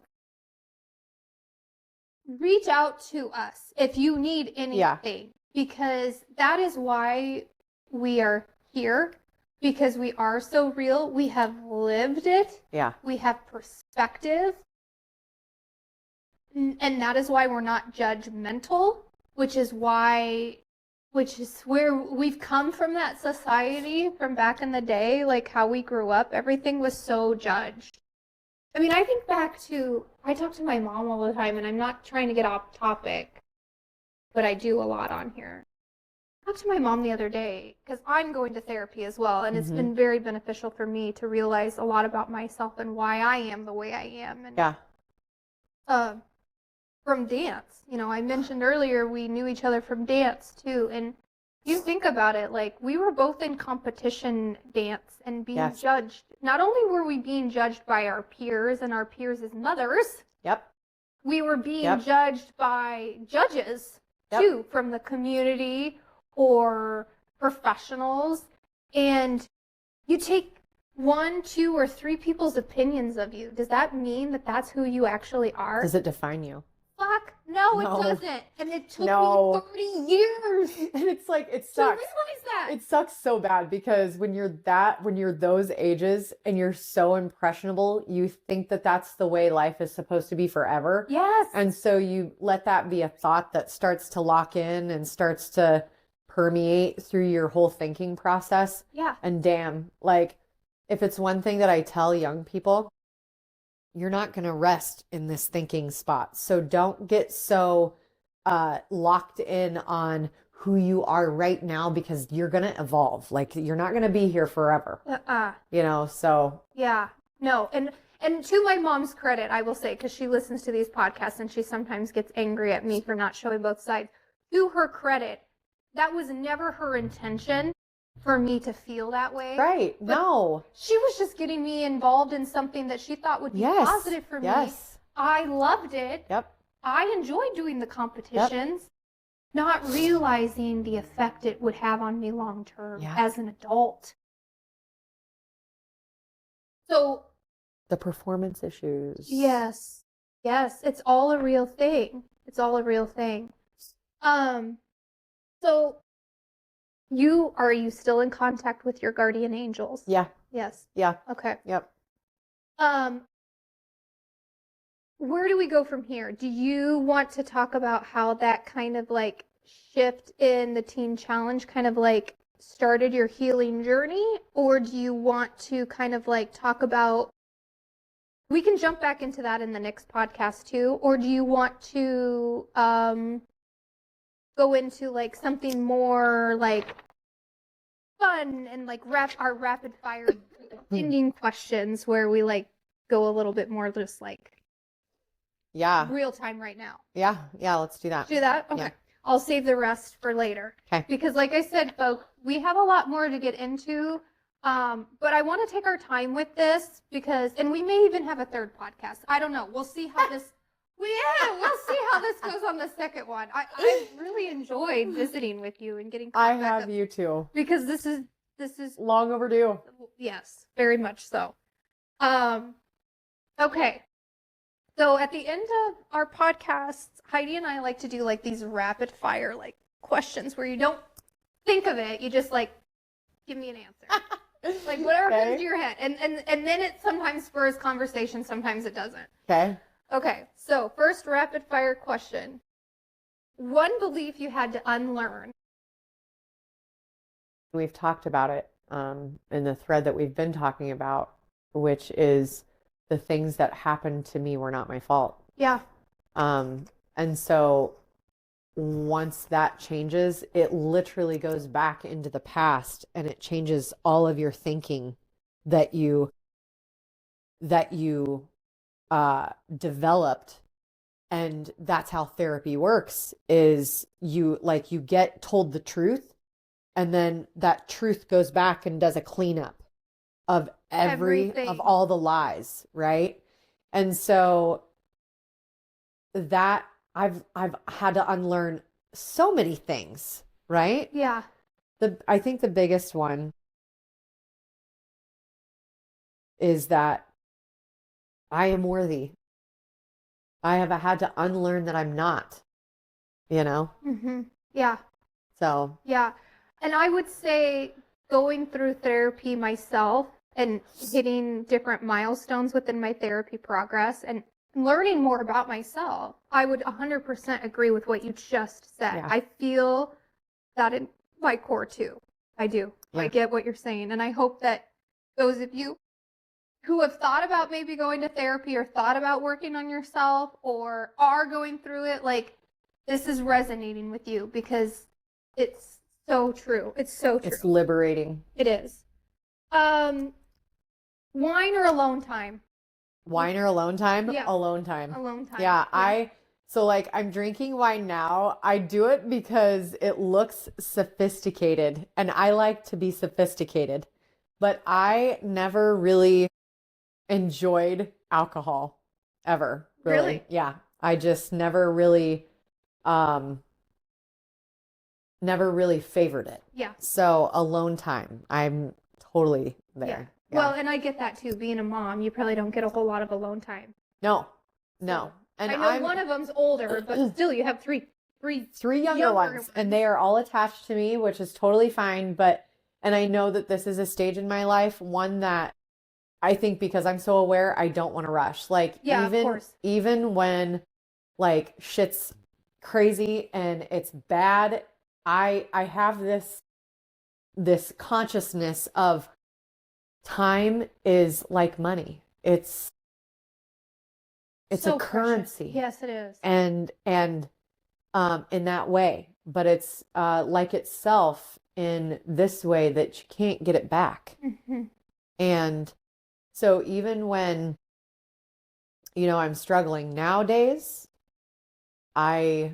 Reach out to us if you need anything, because that is why we are here, because we are so real. We have lived it. Yeah. We have perspective. And that is why we're not judgmental, which is where we've come from, that society from back in the day, like how we grew up. Everything was so judged. I mean, I think back to, I talk to my mom all the time, and I'm not trying to get off topic, but I do a lot on here. I talked to my mom the other day because I'm going to therapy as well, and it's been very beneficial for me to realize a lot about myself and why I am the way I am. And, from dance, you know, I mentioned earlier we knew each other from dance too, and you think about it, like, we were both in competition dance and being judged. Not only were we being judged by our peers and our peers' mothers, we were being judged by judges too, from the community or professionals. And you take 1, 2, or 3 people's opinions of you. Does that mean that that's who you actually are? Does it define you? Fuck, no, it doesn't. And it took me 30 years. And it's like, it sucks. To realize that. It sucks so bad, because when you're those ages and you're so impressionable, you think that that's the way life is supposed to be forever. Yes. And so you let that be a thought that starts to lock in and starts to permeate through your whole thinking process. Yeah. And damn, like, if it's one thing that I tell young people, you're not going to rest in this thinking spot. So don't get so locked in on who you are right now, because you're going to evolve. Like, you're not going to be here forever. You know, so. Yeah, no. And to my mom's credit, I will say, because she listens to these podcasts and she sometimes gets angry at me for not showing both sides. To her credit, that was never her intention for me to feel that way. Right. But no. She was just getting me involved in something that she thought would be positive for me. I loved it. Yep. I enjoyed doing the competitions, not realizing the effect it would have on me long term as an adult. So the performance issues. Yes. Yes, it's all a real thing. It's all a real thing. So are you still in contact with your guardian angels? Yeah. Yes. Yeah. Okay. Yep. Where do we go from here? Do you want to talk about how that kind of like shift in the teen challenge kind of like started your healing journey? Or do you want to kind of like talk about we can jump back into that in the next podcast too, or do you want to go into like something more like fun and like our rapid fire ending questions where we like go a little bit more just like real time right now? Yeah, let's do that. Do that? Okay. Yeah. I'll save the rest for later. Okay. Because like I said, folks, we have a lot more to get into. But I want to take our time with this and we may even have a third podcast. I don't know. We'll see how this, we'll see how this goes on the second one. I really enjoyed visiting with you and getting I have you too. Because this is long overdue. Yes, very much so. Okay. So at the end of our podcasts, Heidi and I like to do like these rapid fire like questions where you don't think of it. You just like give me an answer. Like whatever comes to your head. And then it sometimes spurs conversation, sometimes it doesn't. Okay, so first rapid fire question. One belief you had to unlearn. We've talked about it in the thread that we've been talking about, which is the things that happened to me were not my fault. Yeah. And so once that changes, it literally goes back into the past and it changes all of your thinking that you developed. And that's how therapy works, is you get told the truth and then that truth goes back and does a cleanup of everything, of all the lies. Right. And so that I've had to unlearn so many things, right? Yeah. I think the biggest one is that I am worthy. I have had to unlearn that I'm not, Mm-hmm. Yeah. So. Yeah. And I would say going through therapy myself and hitting different milestones within my therapy progress and learning more about myself, I would 100% agree with what you just said. Yeah. I feel that in my core too. I do. Yeah. I get what you're saying. And I hope that those of you who have thought about maybe going to therapy or thought about working on yourself or are going through it, like this is resonating with you because it's so true. It's so true. It's liberating. It is. Wine or alone time? Wine or alone time? Yeah. Alone time. Alone time. Yeah, I'm drinking wine now. I do it because it looks sophisticated and I like to be sophisticated, but I never really enjoyed alcohol ever. Really? Yeah. I just never really favored it. Yeah. So alone time, I'm totally there. Yeah. Yeah. Well, and I get that too. Being a mom, you probably don't get a whole lot of alone time. No. And I know one of them's older, but still you have three younger ones. And they are all attached to me, which is totally fine. And I know that this is a stage in my life, one that I think because I'm so aware, I don't want to rush. Like, yeah, of course. Even when like shit's crazy and it's bad, I have this consciousness of time is like money. It's so a currency. Precious. Yes, it is. And in that way, but it's like itself in this way that you can't get it back. Mm-hmm. And so even when, I'm struggling nowadays, I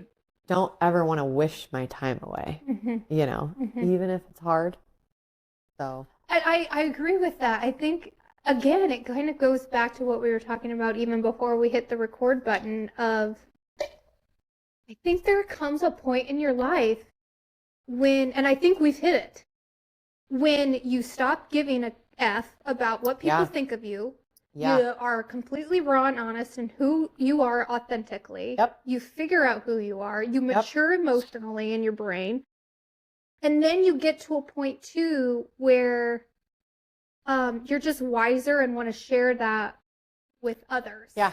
don't ever want to wish my time away, mm-hmm. Mm-hmm. Even if it's hard. So I agree with that. I think, again, it kind of goes back to what we were talking about even before we hit the record button of, I think there comes a point in your life when, and I think we've hit it, when you stop giving a F about what people think of you. Yeah. You are completely raw and honest in who you are authentically. Yep. You figure out who you are. You mature emotionally in your brain. And then you get to a point too where you're just wiser and want to share that with others. Yeah.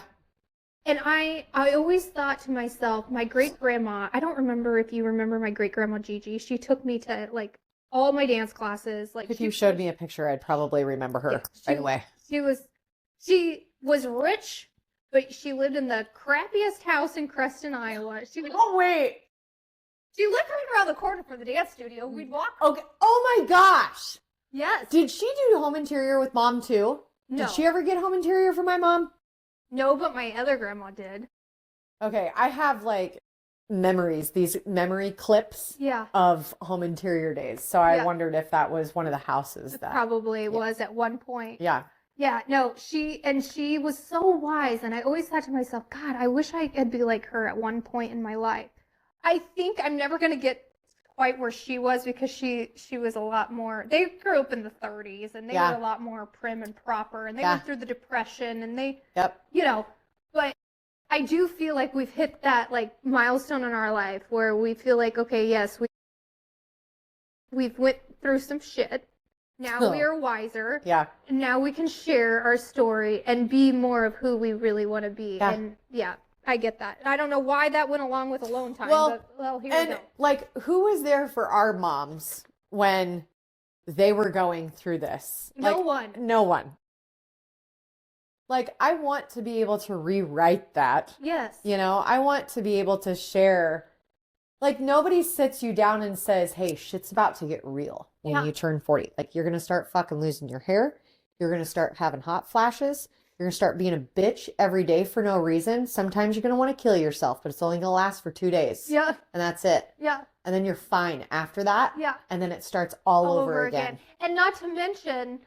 And I always thought to myself, my great grandma, I don't remember if you remember my great grandma Gigi. She took me to like all my dance classes. Like if you showed me a picture, I'd probably remember her right away. was rich, but she lived in the crappiest house in Creston, Iowa. Oh, wait. She lived right around the corner from the dance studio. We'd walk. Okay. Oh my gosh. Yes. Did she do home interior with mom too? No. Did she ever get home interior for my mom? No, but my other grandma did. Okay, I have like memories, these memory clips of home interior days. So I wondered if that was one of the houses that probably was at one point. Yeah. Yeah, no, she was so wise, and I always thought to myself, God, I wish I could be like her at one point in my life. I think I'm never going to get quite where she was because she was a lot more, they grew up in the 30s and they were a lot more prim and proper, and they went through the Depression, and they, you know, but I do feel like we've hit that like milestone in our life where we feel like, okay, yes, we've went through some shit. Now we are wiser. Yeah. And now we can share our story and be more of who we really want to be. Yeah. And I get that. I don't know why that went along with alone time, but here we go. Like, who was there for our moms when they were going through this? No one. No one. Like, I want to be able to rewrite that. Yes. You know, I want to be able to share. Like, nobody sits you down and says, hey, shit's about to get real when you turn 40. Like, you're going to start fucking losing your hair. You're going to start having hot flashes. You're going to start being a bitch every day for no reason. Sometimes you're going to want to kill yourself, but it's only going to last for 2 days. Yeah. And that's it. Yeah. And then you're fine after that. Yeah. And then it starts all over again. And not to mention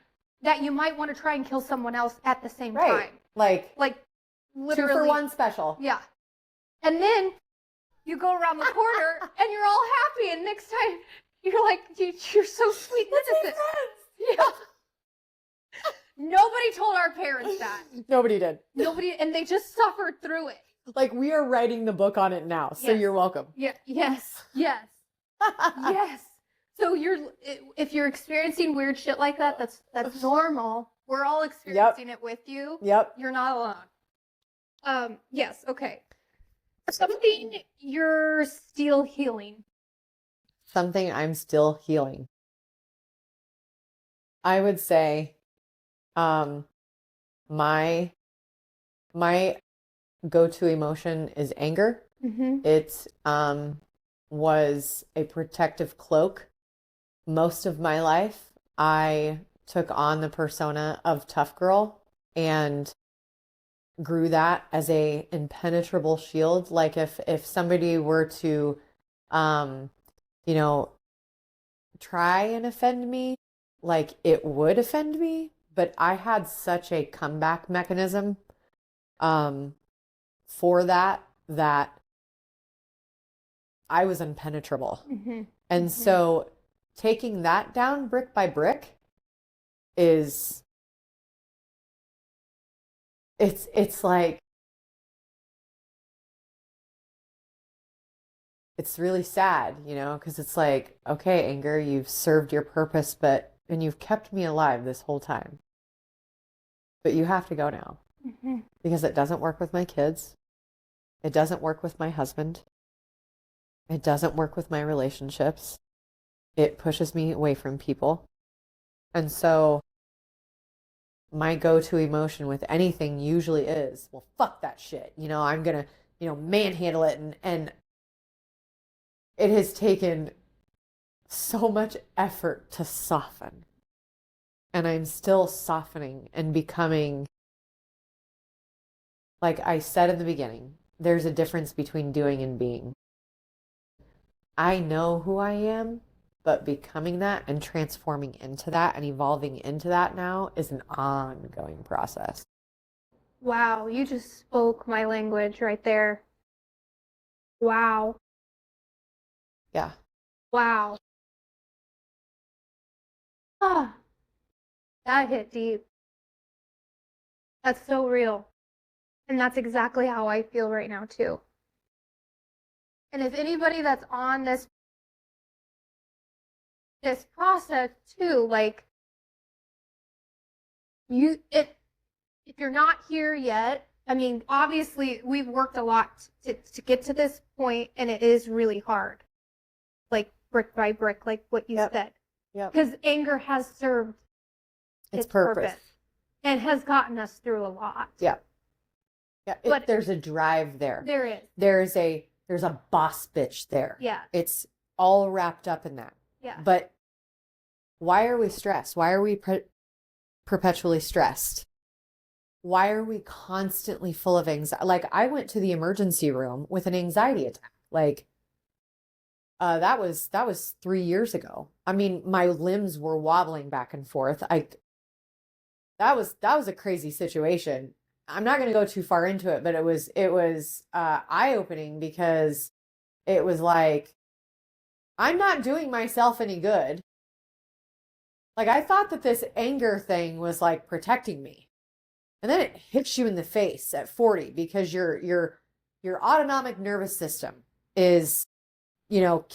that you might want to try and kill someone else at the same time. Like literally. 2 for 1 special. Yeah. And then you go around the corner and you're all happy, and next time you're like, you're so sweet. Look at this. Yeah. Nobody told our parents that. Nobody did. Nobody, and they just suffered through it. Like, we are writing the book on it now, so you're welcome. Yeah. Yes. Yes. Yes. So if you're experiencing weird shit like that, that's normal. We're all experiencing it with you. Yep. You're not alone. Yes. Okay. Something you're still healing. Something I'm still healing. I would say, my go-to emotion is anger. Mm-hmm. It was a protective cloak. Most of my life, I took on the persona of tough girl and grew that as a impenetrable shield. Like if somebody were to, you know, try and offend me, like it would offend me, but I had such a comeback mechanism, for that I was impenetrable. Mm-hmm. And so taking that down brick by brick is, it's like, it's really sad, you know, because it's like, okay, anger, you've served your purpose, and you've kept me alive this whole time. But you have to go now. Mm-hmm. Because it doesn't work with my kids. It doesn't work with my husband. It doesn't work with my relationships. It pushes me away from people. And so my go-to emotion with anything usually is, well, fuck that shit. You know, I'm going to, manhandle it. And it has taken so much effort to soften. And I'm still softening and becoming, like I said in the beginning, there's a difference between doing and being. I know who I am, but becoming that and transforming into that and evolving into that now is an ongoing process. Wow, you just spoke my language right there. Wow. Yeah. Wow. Ah, that hit deep. That's so real. And that's exactly how I feel right now too. And if anybody that's on this process too, like if you're not here yet, I mean, obviously we've worked a lot to get to this point, and it is really hard. Like brick by brick, like what you said. Yeah. Because anger has served its purpose. and has gotten us through a lot. Yeah. Yeah. But there's a drive there. There is. There's a boss bitch there. Yeah. It's all wrapped up in that. Yeah. But why are we stressed? Why are we perpetually stressed? Why are we constantly full of anxiety? Like, I went to the emergency room with an anxiety attack. Like, that was 3 years ago. I mean, my limbs were wobbling back and forth. That was a crazy situation. I'm not going to go too far into it, but it was eye-opening, because it was like, I'm not doing myself any good. Like, I thought that this anger thing was like protecting me. And then it hits you in the face at 40, because your autonomic nervous system is, your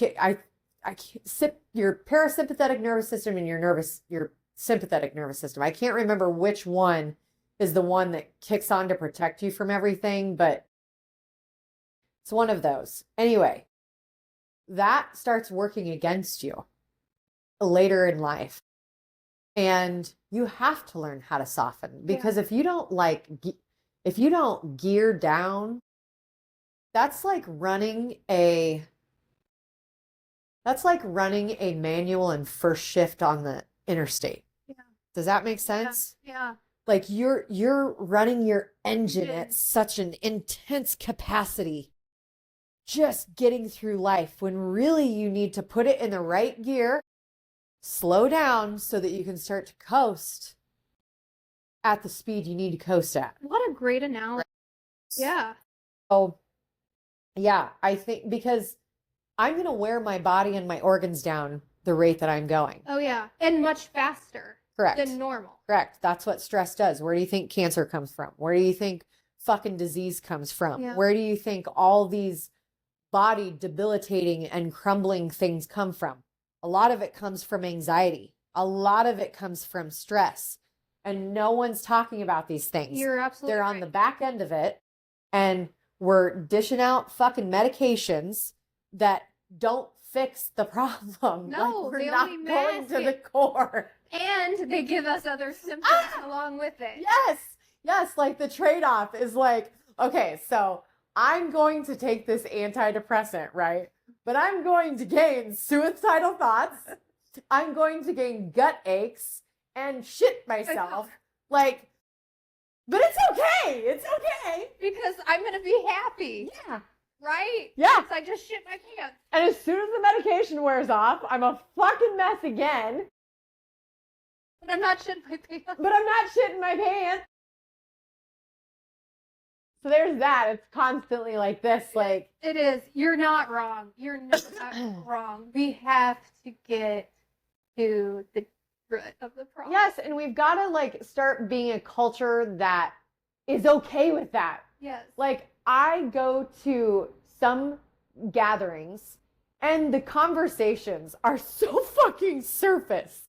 parasympathetic nervous system and your sympathetic nervous system. I can't remember which one is the one that kicks on to protect you from everything, but it's one of those. Anyway, that starts working against you later in life. And you have to learn how to soften, because if you don't gear down, that's like running a manual in first shift on the interstate. Yeah. Does that make sense? Yeah. Like, you're running your engine at such an intense capacity, just getting through life, when really you need to put it in the right gear, slow down so that you can start to coast at the speed you need to coast at. What a great analogy. Yeah. Oh, yeah. I think because I'm going to wear my body and my organs down the rate that I'm going. Oh, yeah. And much faster. Correct. Than normal. Correct. That's what stress does. Where do you think cancer comes from? Where do you think fucking disease comes from? Yeah. Where do you think all these body debilitating and crumbling things come from? A lot of it comes from anxiety. A lot of it comes from stress. And no one's talking about these things. You're absolutely They're right. on the back end of it. And we're dishing out fucking medications that don't fix the problem. No, like, we're they not only going mask to the it. core. And they give us other symptoms along with it. Yes. Like, the trade-off is like, okay, so I'm going to take this antidepressant, right? But I'm going to gain suicidal thoughts. I'm going to gain gut aches and shit myself. Like, but it's okay. It's okay. Because I'm going to be happy. Yeah. Right? Yeah. Because I just shit my pants. And as soon as the medication wears off, I'm a fucking mess again. But I'm not shitting my pants. But I'm not shitting my pants. So there's that. It's constantly like this, like. It is. You're not wrong. You're not wrong. We have to get to the root of the problem. Yes, and we've got to like start being a culture that is okay with that. Yes. Like, I go to some gatherings and the conversations are so fucking surface.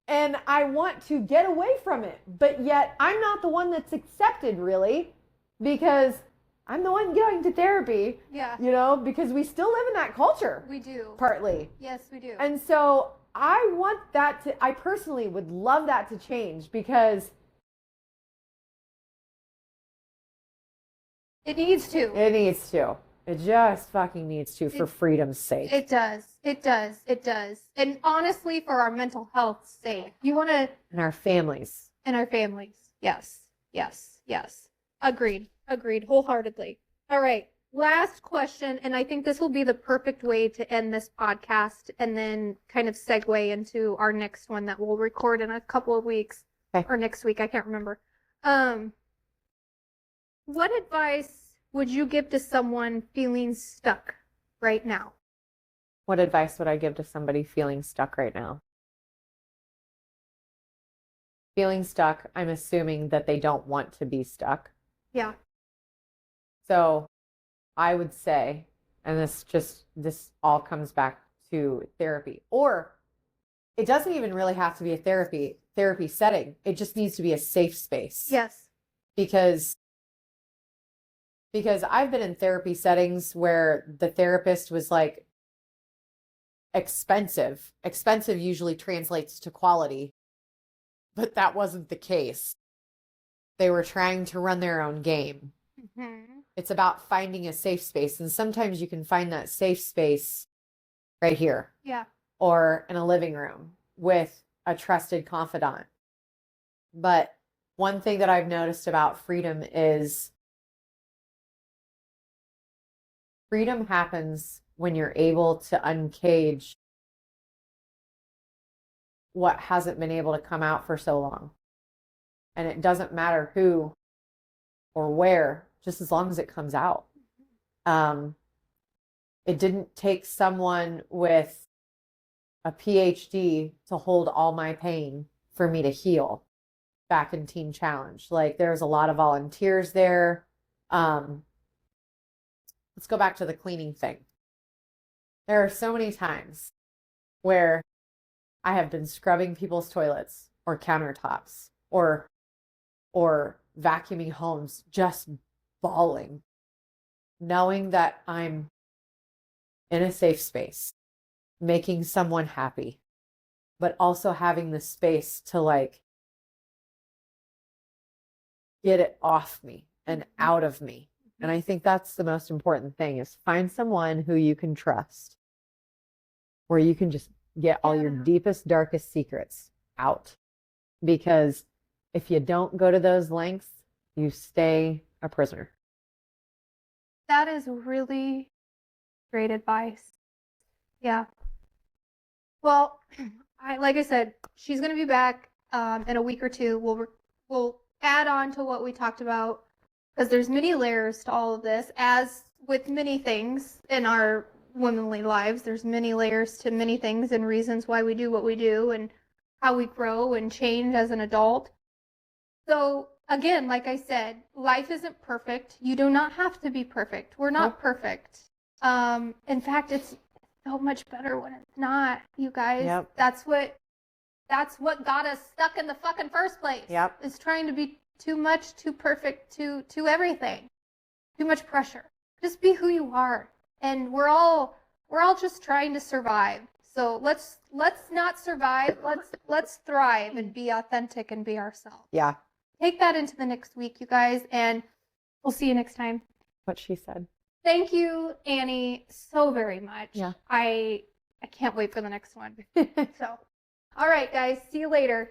And I want to get away from it, but yet I'm not the one that's accepted, really, because I'm the one going to therapy. Yeah. Because we still live in that culture. We do. Partly. Yes, we do. And so I personally would love that to change, because it needs to. it needs to. It just fucking needs to, for freedom's sake. It does. It does. It does. And honestly, for our mental health's sake, you want to. And our families. And our families. Yes. Yes. Yes. Agreed. Agreed. Wholeheartedly. All right. Last question. And I think this will be the perfect way to end this podcast and then kind of segue into our next one that we'll record in a couple of weeks. Okay. Or next week. I can't remember. What advice would you give to someone feeling stuck right now? What advice would I give to somebody feeling stuck right now? Feeling stuck, I'm assuming that they don't want to be stuck. Yeah. So I would say, and this all comes back to therapy, or it doesn't even really have to be a therapy setting. It just needs to be a safe space. Yes. Because I've been in therapy settings where the therapist was like, expensive. Expensive usually translates to quality, but that wasn't the case. They were trying to run their own game. Mm-hmm. It's about finding a safe space. And sometimes you can find that safe space right here. Yeah. Or in a living room with a trusted confidant. But one thing that I've noticed about freedom is freedom happens when you're able to uncage what hasn't been able to come out for so long. And it doesn't matter who or where, just as long as it comes out. It didn't take someone with a PhD to hold all my pain for me to heal back in Teen Challenge. Like there's a lot of volunteers there. Let's go back to the cleaning thing. There are so many times where I have been scrubbing people's toilets or countertops or vacuuming homes, just bawling, knowing that I'm in a safe space, making someone happy, but also having the space to like get it off me and out of me. And I think that's the most important thing, is find someone who you can trust, where you can just get all your deepest, darkest secrets out. Because if you don't go to those lengths, you stay a prisoner. That is really great advice. Yeah. Well, like I said, she's going to be back in a week or two. We'll add on to what we talked about, because there's many layers to all of this. As with many things in our womanly lives, there's many layers to many things and reasons why we do what we do and how we grow and change as an adult. So again, like I said, life isn't perfect. You do not have to be perfect. We're not perfect. In fact, it's so much better when it's not, you guys. Yep. That's what got us stuck in the fucking first place. Yep. Is trying to be too much, too perfect, too everything. Too much pressure. Just be who you are. And we're all just trying to survive. So let's not survive. Let's thrive and be authentic and be ourselves. Yeah. Take that into the next week, you guys, and we'll see you next time. What she said. Thank you, Annie, so very much. Yeah. I can't wait for the next one. So, all right, guys. See you later.